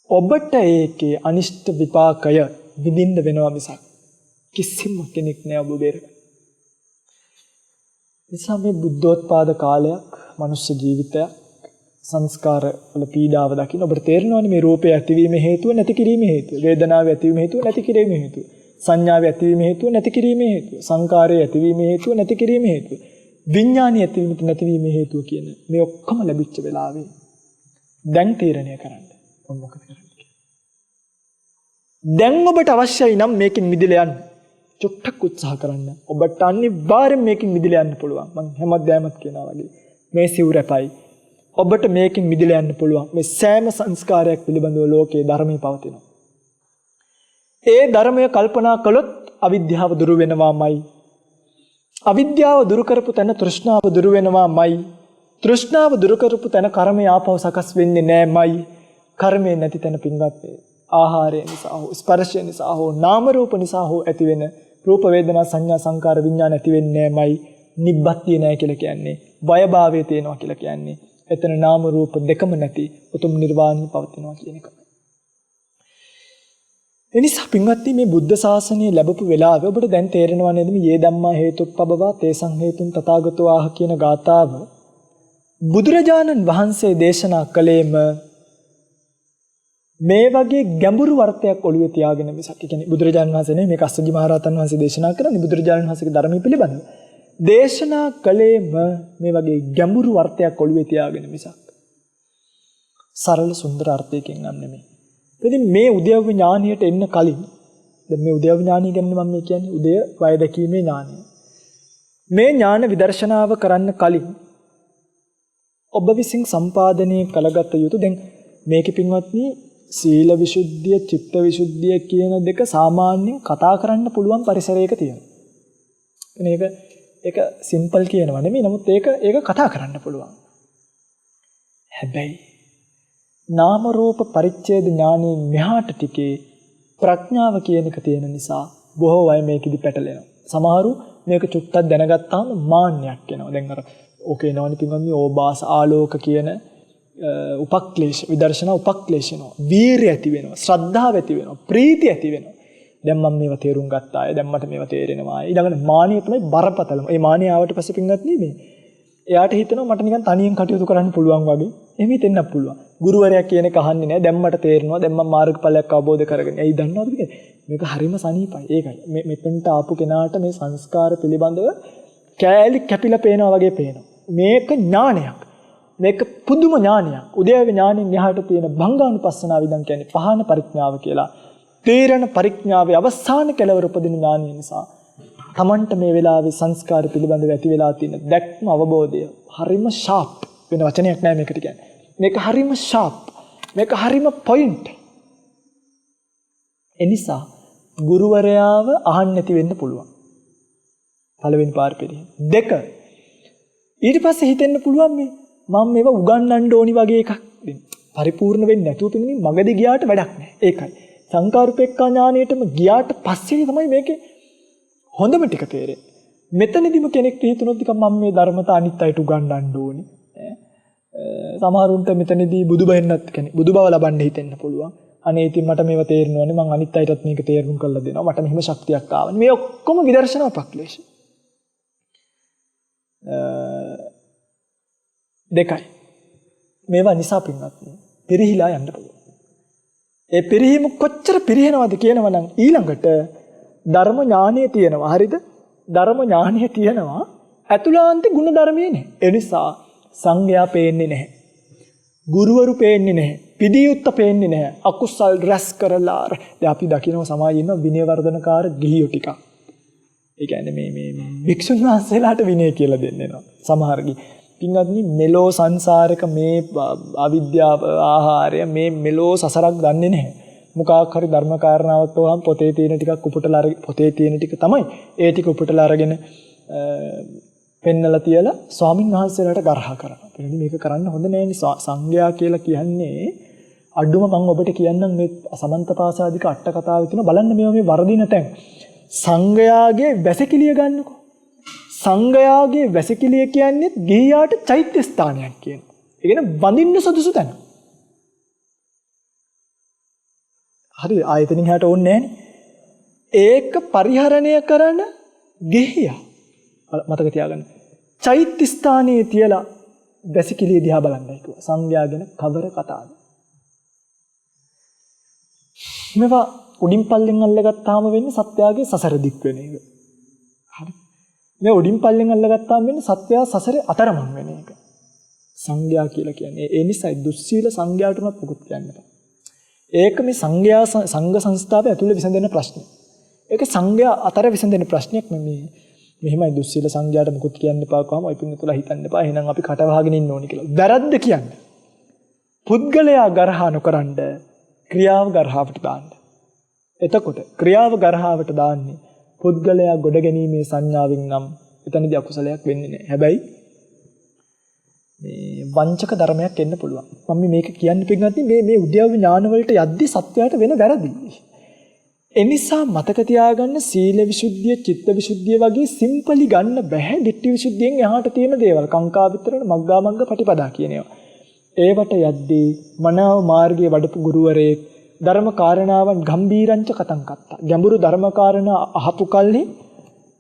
ඔබට ඒකේ අනිෂ්ට විපාකය විඳින්න වෙනවා මිසක් කිසිම කෙනෙක් නෑ ඔබ බේරගන්න. නිසා මේ බුද්ධෝත්පාද කාලයක් මනුස්ස ජීවිතයක් සංස්කාර වල පීඩාව දකින්න ඔබට තේරෙනවනේ මේ රූපය ඇතිවීම හේතුව නැති කිරීම හේතුව, වේදනාව ඇතිවීම හේතුව නැති කිරීම හේතුව, සංඥාව ඇතිවීම හේතුව නැති කිරීම හේතුව, සංකාරය ඇතිවීම හේතුව නැති කිරීම හේතුව, විඥානය ඇතිවීම නැතිවීම හේතුව කියන මේ ඔක්කොම ලැබිච්ච වෙලාවේ දැන් තීරණය කරන්න. මොකද කරන්නේ? දැන් ඔබට අවශ්‍යයි නම් මේකෙන් මිදලා යන්න. චුට්ටක් උත්සාහ කරන්න. ඔබට අනිවාර්යෙන් මේකෙන් මිදලා යන්න පුළුවන්. මම හැමදාමත් කියනවා වගේ. මේ සිවුරපයි. ඔබට මේකෙන් මිදලා යන්න පුළුවන්. මේ සෑම සංස්කාරයක් පිළිබඳව ලෝකයේ ධර්මයේ පවතිනවා. ඒ ධර්මය කල්පනා කළොත් අවිද්‍යාව දුරු වෙනවාමයි. අවිද්‍යාව දුරු කරපු තැන තෘෂ්ණාව දුරු වෙනවාමයි. තෘෂ්ණාව දුරු කරපු තැන කර්මය ආපහු සකස් වෙන්නේ නෑමයි. කර්මය නැති තැන පින්වත් ආහාරය නිසා හෝ ස්පර්ශය නිසා හෝ නාම රූප නිසා හෝ ඇතිවෙන රූප වේදනා සංඥා සංකාර විඥාන ඇති වෙන්නේ නැමයි. නිබ්බත්තිය නැහැ කියලා කියන්නේ වයභාවයේ තියෙනවා කියලා කියන්නේ එතන නාම රූප දෙකම නැති උතුම් නිර්වාණය පවතිනවා කියන එක. එනිසා පින්වත්නි මේ බුද්ධ ශාසනය ලැබපු වෙලාවේ ඔබට දැන් තේරෙනවා නේද මේ යේ ධම්මා හේතුප්පබවා තේසං හේතුන් තථාගතෝ ආහ කියන ගාථාව බුදුරජාණන් වහන්සේ දේශනා කළේම මේ වගේ ගැඹුරු වර්ථයක් ඔළුවේ තියාගෙන මිසක් කියන්නේ බුදුරජාණන් වහන්සේ නේ මේක අස්සජි මහ රහතන් වහන්සේ දේශනා කරන්නේ බුදුරජාණන් වහන්සේගේ ධර්මයේ පිළිබඳව දේශනා කළේම මේ වගේ ගැඹුරු වර්ථයක් ඔළුවේ තියාගෙන මිසක් සරල සුන්දර අර්ථයකින් නම් නෙමෙයි. ඉතින් මේ උද්‍යව ඥානියට එන්න කලින් දැන් මේ උද්‍යව ඥානිය ගැන මම මේ කියන්නේ උදය වය දැකීමේ ඥානය. මේ ඥාන විදර්ශනාව කරන්න කලින් ඔබ විසින් සම්පාදනය කළගත යුතු දැන් මේකේ පින්වත්නි සීල විසුද්ධිය, චිත්ත විසුද්ධිය කියන දෙක සාමාන්‍යයෙන් කතා කරන්න පුළුවන් පරිසරයක තියෙනවා. ඒක සිම්පල් කියනවා නෙමෙයි. නමුත් ඒක කතා කරන්න පුළුවන්. හැබැයි නාම රූප පරිච්ඡේද ඥානයෙන් මෙහාට ටිකේ ප්‍රඥාව කියන එක තියෙන නිසා බොහෝ අය මේකෙදි පැටලෙනවා. සමහරු මේක චුට්ටක් දැනගත්තාම මාන්නයක් එනවා. දැන් අර ඕකේ නෝනි පින්වත්නි ඕබාස ආලෝක කියන උපක්ලේශ විදර්ශනා උපක්ලේශනෝ වීරිය ඇති වෙනවා, ශ්‍රද්ධාව ඇති වෙනවා, ප්‍රීතිය ඇති වෙනවා. දැන් මම මේවා තේරුම් ගත්තා අය, දැන් මට මේවා තේරෙනවා. ඊළඟට මානිය තමයි බරපතලම. ඒ මානිය ආවට පස්සේ පින්වත්නි මේ එයාට හිතෙනවා මට නිකන් තනියෙන් කටයුතු කරන්න පුළුවන් වගේ. එහෙම හිතෙන්නත් පුළුවන්. ගුරුවරයා කියන එක අහන්නේ නැහැ. දැන් මට තේරෙනවා. දැන් මම මාර්ගඵලයක් අවබෝධ කරගෙන. ඇයි දන්නවද මේක හරිම සනීපයි. ඒකයි. මෙතනට ආපු කෙනාට මේ සංස්කාර පිළිබඳව කෑලි කැපිලා පේනවා වගේ පේනවා. මේක ඥානයක්. මේක පුදුම ඥානයක්. උද්‍යව ඥානෙන් එහාට තියෙන භංගානුපස්සනාව විදන් කියන්නේ පහන පරිඥාව කියලා. තේරණ පරිඥාවේ අවසාන කෙලවර උපදින ඥානය නිසා තමන්ට මේ වෙලාවේ සංස්කාර පිළිබඳව ඇති වෙලා තියෙන දැක්ම අවබෝධය හරිම ෂාප් වෙන වචනයක් නෑ මේකට කියන්නේ. මේක හරිම ෂාප්. මේක හරිම පොයින්ට්. එනිසා ගුරුවරයාව අහන්න නැති වෙන්න පුළුවන්. පළවෙනි පාර පිළිහෙන. දෙක ඊට පස්සේ හිතෙන්න පුළුවන් මේ මම මේවා උගන්වන්න ඕනි වගේ එකක් දෙන්න. පරිපූර්ණ වෙන්නේ නැතුව පිටින් මගදී ගියාට වැඩක් නෑ. ඒකයි. සංකාරුපෙක්ඛා ඥානයටම ගියාට පස්සේ තමයි මේකේ හොඳම ටික තේරෙන්නේ. මෙතනදිම කෙනෙක් හිතුනොත් මම මේ ධර්මතා අනිත් අයට උගන්වන්න ඕනි. සමහරුන්ට මෙතනදී බුදු බවෙන්නත් කියන්නේ බුදු බව ලබන්න හිතෙන්න පුළුවන්. අනේ ඉතින් මට මේව තේරෙනවනේ මං අනිත් අයටත් මේක තේරුම් කරලා දෙනවා. මට මෙහෙම ශක්තියක් ආවනේ. මේ ඔක්කොම විදර්ශනා උපක්ලේශ. දෙකයි. මේවා නිසා පින්වත්නි පිරිහිලා යන්න පුළුවන්. ඒ පිරිහීම කොච්චර පිරිහෙනවද කියනවනම් ඊළඟට ධර්ම ඥානය තියෙනවා. හරිද? ධර්ම ඥානය තියෙනවා. අතුලාන්ත ගුණ ධර්මයේ නැහැ. ඒ නිසා සංඝයා පේන්නේ නැහැ. ගුරුවරු පේන්නේ නැහැ. පිළියුත්ත පේන්නේ නැහැ. අකුසල් රැස් කරලා දැන් අපි දකිනවා සමාජයේ ඉන්න විනය වර්ධනකාර ගිහියෝ ටිකක්. ඒ කියන්නේ මේ වික්ෂුන් වහන්සේලාට විනය කියලා දෙන්නවා. සමහර ගිහි පින්වත්නි මෙලෝ සංසාරක මේ අවිද්‍යාව ආහාරය මේ මෙලෝ සසරක් දන්නේ නැහැ. මොකක් හරි ධර්ම කාරණාවක් වහම පොතේ තියෙන ටිකක් උපුටලා අරගෙන පොතේ තියෙන ටික තමයි ඒ ටික උපුටලා අරගෙන පෙන්නලා තියලා ස්වාමින් වහන්සේලාට ගරහා කරනවා. එතනදී මේක කරන්න හොඳ නෑනේ. සංඝයා කියලා කියන්නේ අඩුම මම ඔබට කියන්නම් මේ සමන්තපාසාදික අට කතාවේ තියෙන බලන්න මේ වර්ධින තැන්. සංඝයාගේ වැසිකිළිය ගන්නකො. සංඝයාගේ වැසිකිළිය කියන්නේ ගිහියාට චෛත්‍ය ස්ථානයක් කියනවා. ඒ කියන්නේ වඳින්න සුදුසු තැන. හරි ආයතනින් හැට ඕනේ නෑනේ. ඒක පරිහරණය කරන ගිහියා මතක තියාගන්න. චෛත්‍ය ස්ථානයේ තියලා වැසිකිළිය දිහා බලන්නයි කිව්වා. සංඝයා ගැන කවර කතාවද? මේවා උඩින් පල්ලෙන් අල්ලගත්තාම වෙන්නේ සත්‍යයේ සසර දික් වෙන එක. හරි. මේ උඩින් පල්ලෙන් අල්ලගත්තාම වෙන්නේ සත්‍යය සසරේ අතරමං වෙන එක. සංඝයා කියලා කියන්නේ ඒ නිසායි දුස්සීල සංඝයාටමත් පුකුත් කියන්න බෑ. ඒක මේ සංඝයා සංඝ සංස්ථාවේ ඇතුළේ විසඳෙන ප්‍රශ්නයක්. ඒක සංඝයා අතර විසඳෙන ප්‍රශ්නයක් නෙමෙයි. මෙහෙමයි දුස්සීල සංඝයාට මුකුත් කියන්න එපා කවම ඔය පින්නතුලා හිතන්න එපා. එහෙනම් අපි කට වහගෙන ඉන්න ඕනි කියලා. වැරද්ද කියන්නේ. පුද්ගලයා ගරහා නොකරනද ක්‍රියාව ගරහාවට දාන්න. එතකොට ක්‍රියාව ගරහාවට දාන්නේ පුද්ගලයා ගොඩ ගැනීමේ සංඥාවෙන් නම් එතනදී අකුසලයක් වෙන්නේ නැහැ. හැබැයි මේ වංචක ධර්මයක් එන්න පුළුවන්. මම මේක කියන්නේ පිටුනත් මේ උද්‍යව ඥාන වලට යද්දි සත්‍යයට වෙන වැරදි. එනිසා මතක තියාගන්න සීල විසුද්ධිය, චිත්ත විසුද්ධිය වගේ සිම්පලි ගන්න බෑ. ditthi විසුද්ධියෙන් එහාට තියෙන දේවල්. කාංකා විතරන මග්ගා මග්ග පටිපදා කියන ඒවා. ඒවට යද්දී මනාව මාර්ගයේ වඩපු ගුරුවරයෙක් ධර්ම කාරණාවන් ගම්බීරංච කතං කත්තා. ගැඹුරු ධර්ම කාරණා අහපු කල්හි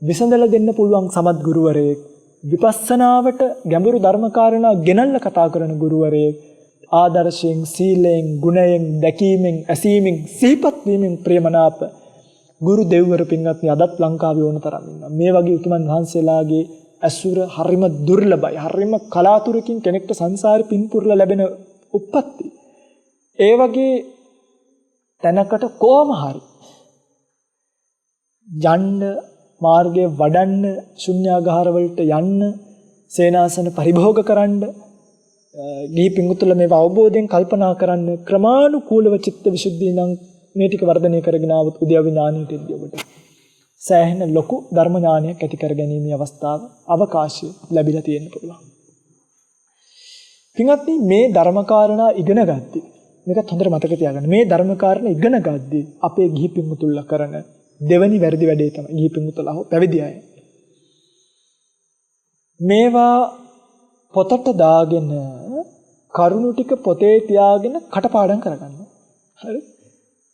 විසඳලා දෙන්න පුළුවන් සමත් ගුරුවරයෙක්. විපස්සනාවට ගැඹුරු ධර්ම කාරණා ගෙනල්ලා කතා කරන ගුරුවරයෙක්. ආදර්ශයෙන්, සීලයෙන්, ගුණයෙන්, දැකීමෙන්, ඇසීමෙන්, සිහිපත් වීමෙන් ප්‍රේමනාප ගුරු දෙව්වරු පින්වත්නි අදත් ලංකාවේ ඕන තරම් ඉන්නවා. මේ වගේ උතුමන් වහන්සේලාගේ අසුර හරිම දුර්ලභයි. හරිම කලාතුරකින් කෙනෙක්ට සංසාරේ පින්පුරලා ලැබෙන උප්පත්ති. ඒ වගේ තැනකට කොහොම හරි යන්න මාර්ගය වඩන්න ශුන්‍යාගාර වලට යන්න සේනාසන පරිභෝග කරන්න ගිහි පිංගුතුල මේව අවබෝධයෙන් කල්පනා කරන්න ක්‍රමානුකූලව චිත්ත විසුද්ධිය නම් මේ ටික වර්ධනය කරගෙන ආවොත් උද්‍යව ඥානයට එද්දී ඔබට සෑහෙන ලොකු ධර්ම ඥානයක් ඇති කරගැනීමේ අවස්ථාව අවකාශය ලැබිලා තියෙන්න පුළුවන්. පින්වත්නි මේ ධර්මකාරණා ඉගෙන ගත්තී මේකත් හොඳට මතක තියාගන්න. මේ ධර්මකාරණා ඉගෙන ගද්දී අපේ ගිහි පිංගුතුල්ලා කරන දෙවනි වැරදි වැඩේ තමයි ගිහි පිංගුතුල්ලා හෝ පැවිදි අය. මේවා පොතට දාගෙන කරුණු ටික පොතේ තියාගෙන කටපාඩම් කරගන්න. හරි?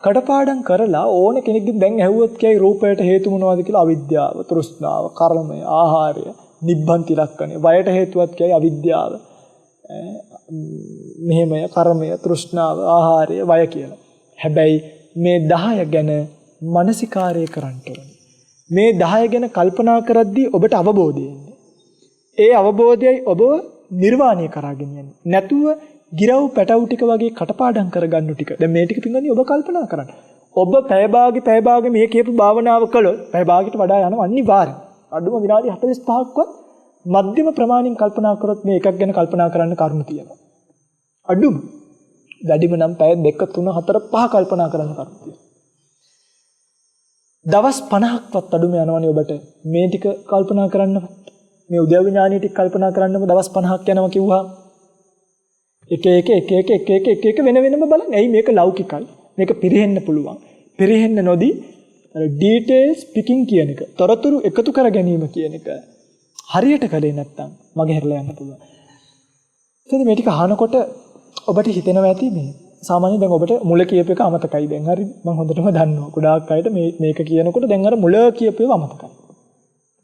කටපාඩම් කරලා ඕන කෙනෙක්ගෙන් දැන් ඇහුවොත් කියයි රූපයට හේතු මොනවද කියලා අවිද්‍යාව, තෘෂ්ණාව, කර්මය, ආහාරය, නිබ්බන්ති ලක්ෂණය. වයට හේතුවත් කියයි අවිද්‍යාව, මෙහෙමය, කර්මය, තෘෂ්ණාව, ආහාරය, වය කියලා. හැබැයි මේ 10 ගැන මනසිකාරය කරන්න ඕනේ. මේ 10 ගැන කල්පනා කරද්දී ඔබට අවබෝධය එන්නේ. ඒ අවබෝධයයි ඔබ නිර්වාණය කරාගෙන යන්නේ. නැතුව ගිරව් පැටව් ටික වගේ කටපාඩම් කරගන්නු ටික. දැන් මේ ටික පින්වත්නි ඔබ කල්පනා කරන්න. ඔබ පැය භාගෙ මේ කියපු භාවනාව කළොත් පැය භාගෙට වඩා යනවා අනිවාර්යයෙන්. අඩුම විනාඩි 45ක්වත් මධ්‍යම ප්‍රමාණයෙන් කල්පනා කරොත් මේ එකක් ගැන කල්පනා කරන්න කරුණු තියෙනවා. අඩුම වැඩිම නම් පැය 2 3 4 5 කල්පනා කරන්න කරුණු තියෙනවා. දවස් 50ක්වත් අඩුම යනවනේ ඔබට මේ ටික කල්පනා කරන්නවත්. මේ උද්‍යව ඥානිය ටික කල්පනා කරන්නම දවස් 50ක් යනවා කිව්වා. එක වෙන වෙනම බලන්න. ඇයි මේක ලෞකිකයි. මේක පිරෙහෙන්න පුළුවන්. පිරෙහෙන්න නොදී ඩීටේල්ස් පිකින් කියන එක, තොරතුරු එකතු කර ගැනීම කියන එක හරියට කළේ නැත්නම් මගේ හැරලා යන්න පුළුවන්. එතකොට මේ ටික අහනකොට ඔබට හිතෙනවා ඇති මේ සාමාන්‍යයෙන් දැන් ඔබට මුල කියපු එක අමතකයි දැන් හරි මම හොඳටම දන්නවා. ගොඩාක් අයට මේක කියනකොට දැන් අර මුල කියපු ඒවා අමතකයි.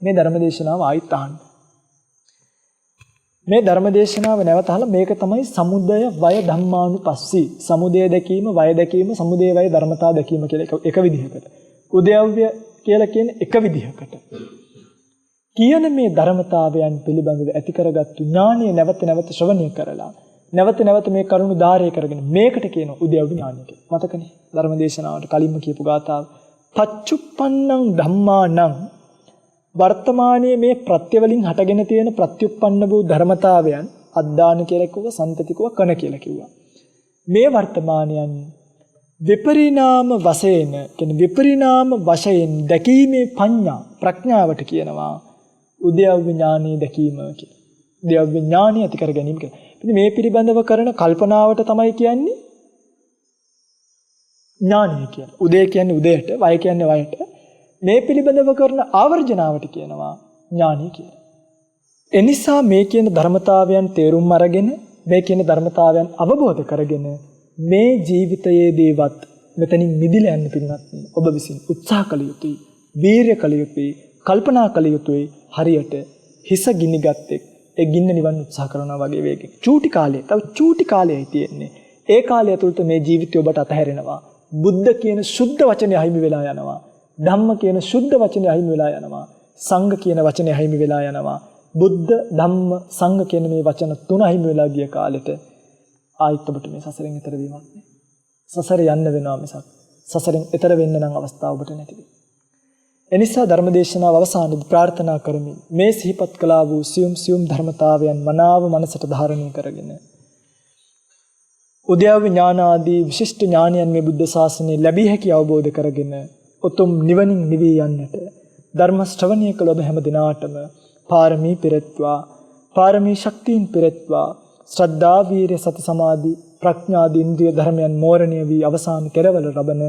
මේ ධර්මදේශනාව ආයිත් අහන්න. මේ ධර්මදේශනාව නැවත අහලා මේක තමයි සමුදය වය ධම්මානුපස්සී. සමුදය දැකීම, වය දැකීම, සමුදය වය ධර්මතා දැකීම කියලා එක විදිහකට. උද්‍යව්‍ය කියලා කියන එක විදිහකට. කියන මේ ධර්මතාවයන් පිළිබඳව ඇති කරගත්තු ඥානය නැවත නැවත ශ්‍රවණය කරලා නැවත නැවත මේ කරුණු ධාරය කරගෙන මේකට කියන උද්‍යව්‍ය ඥානය කියලා. මතකනේ ධර්මදේශනාවට කලින්ම කියපු ගාථාව. පච්චුප්පන්නං ධම්මානං වර්තමානයේ මේ ප්‍රත්‍ය වලින් හටගෙන තියෙන ප්‍රත්‍යুৎপন্ন වූ ධර්මතාවයන් අද්දාන කියලා කිව්වා, සන්තතිකව කන කියලා කිව්වා. මේ වර්තමානයන් විපරිණාම වශයෙන් කියන්නේ විපරිණාම වශයෙන් දැකීමේ ප්‍රඥාවට කියනවා උද්‍යව්‍ය ඥානීය දැකීම කියලා. උද්‍යව්‍ය ඥානීය ඇති කර ගැනීම කියලා. ඉතින් මේ පිළිබඳව කරන කල්පනාවට තමයි කියන්නේ ඥානීය කියන්නේ. උදේ කියන්නේ උදේට, වය කියන්නේ වයට. මේ පිළිබඳව කරන ආවර්ජනාවට කියනවා ඥානීය කියලා. එනිසා මේ කියන ධර්මතාවයන් තේරුම් අරගෙන මේ කියන ධර්මතාවයන් අවබෝධ කරගෙන මේ ජීවිතයේදීවත් මෙතනින් මිදිලා යන්න පින්නත් ඔබ විසින් උත්සාහ කළ යුතුයි, වීරිය කළ යුතුයි, කල්පනා කළ යුතුයි. හරියට හිස ගිනිගත්තෙක් ඒ ගින්න නිවන්න උත්සාහ කරනවා වගේ වේගෙන්. චූටි කාලය, තව චූටි කාලයයි තියෙන්නේ. ඒ කාලය ඇතුළත මේ ජීවිතය ඔබට අතහැරෙනවා. බුද්ධ කියන සුද්ධ වචනේ අහිමි වෙලා යනවා. ධම්ම කියන සුද්ධ වචනේ අහිමි වෙලා යනවා. සංඝ කියන වචනේ අහිමි වෙලා යනවා. බුද්ධ, ධම්ම, සංඝ කියන මේ වචන තුන අහිමි වෙලා ගිය කාලෙට ආයිත් ඔබට මේ සසරෙන් එතර වීමක් නෑ. සසර යන්න වෙනවා මිසක් සසරෙන් එතර වෙන්න නම් අවස්ථාව ඔබට නැති වෙයි. එනිසා ධර්මදේශනාව අවසානයේදී ප්‍රාර්ථනා කරමින් මේ සිහිපත් කළා වූ සියුම් ධර්මතාවයන් මනාව මනසට ධාරණය කරගෙන උද්‍යව්‍ය ඥාන ආදී විශිෂ්ට ඥානයන් මේ බුද්ධ ශාසනයේ ලැබී හැකි අවබෝධ කරගෙන උතුම් නිවනින් නිවී යන්නට ධර්ම ශ්‍රවණය කළ ඔබ හැම දිනාටම පාරමී පිරෙත්වා, පාරමී ශක්තියින් පිරෙත්වා, ශ්‍රද්ධා, වීරිය, සති, සමාධි, ප්‍රඥා ආදී ඉන්ද්‍රිය ධර්මයන් මෝරණය වී අවසාන කෙරවල ලබන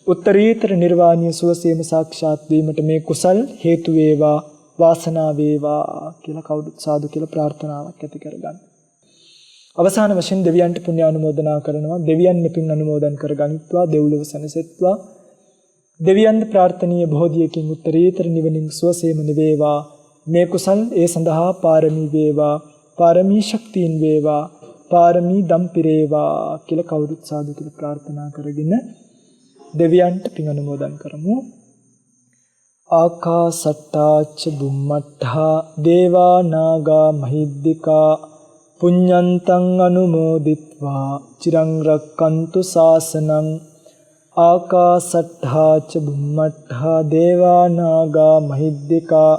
උත්තරීතර නිර්වාණීය සුවසේම සාක්ෂාත් වීමට මේ කුසල් හේතු වේවා, වාසනාව වේවා කියලා කවුරුත් සාදු කියලා ප්‍රාර්ථනාවක් ඇති කරගන්න. අවසාන වශයෙන් දෙවියන්ට පුණ්‍ය අනුමෝදනා කරනවා. දෙවියන් මෙපින් අනුමෝදන් කරගනිත්වා, දෙව්ලොව සැනසෙත්වා. දෙවියන් ප්‍රාර්ථනීය බෝධියකින් උත්තරීතර නිවනින් සුවසේම නිවේවා. මේ කුසල් ඒ සඳහා පාරමී වේවා, පාරමී ශක්තියින් වේවා, පාරමී දම් පිරේවා කියලා කවුරුත් සාදු කියලා ප්‍රාර්ථනා කරගෙන දෙවියන්ට පින් අනුමෝදන් කරමු. ආකාසට්ටා ච බුම්මට්ඨා දේවා නාග මහිද්దికා පුඤ්ඤන්තං අනුමෝදිත්වා චිරං රක්칸තු ශාසනං ආකාසට්ඨා ච බුම්මට්ඨා දේවා නාග මහිද්దికා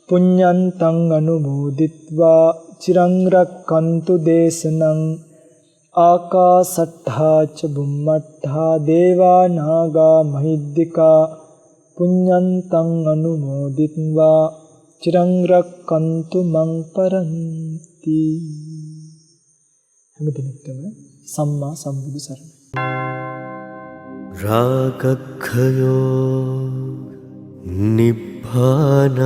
පුඤ්ඤන්තං අනුමෝදිත්වා චිරං රක්칸තු දේශනං ආකාසට්ඨා ච බුම්මට්ඨා දේවා නාග මහිද්దికා පුඤ්ඤන්තං අනුමෝදිත්වා චිරං රක්칸තු මං පරන්ති. හැම දිනෙකම සම්මා සම්බුදු සරණයි. රාගක්ඛයෝ නිබ්බානං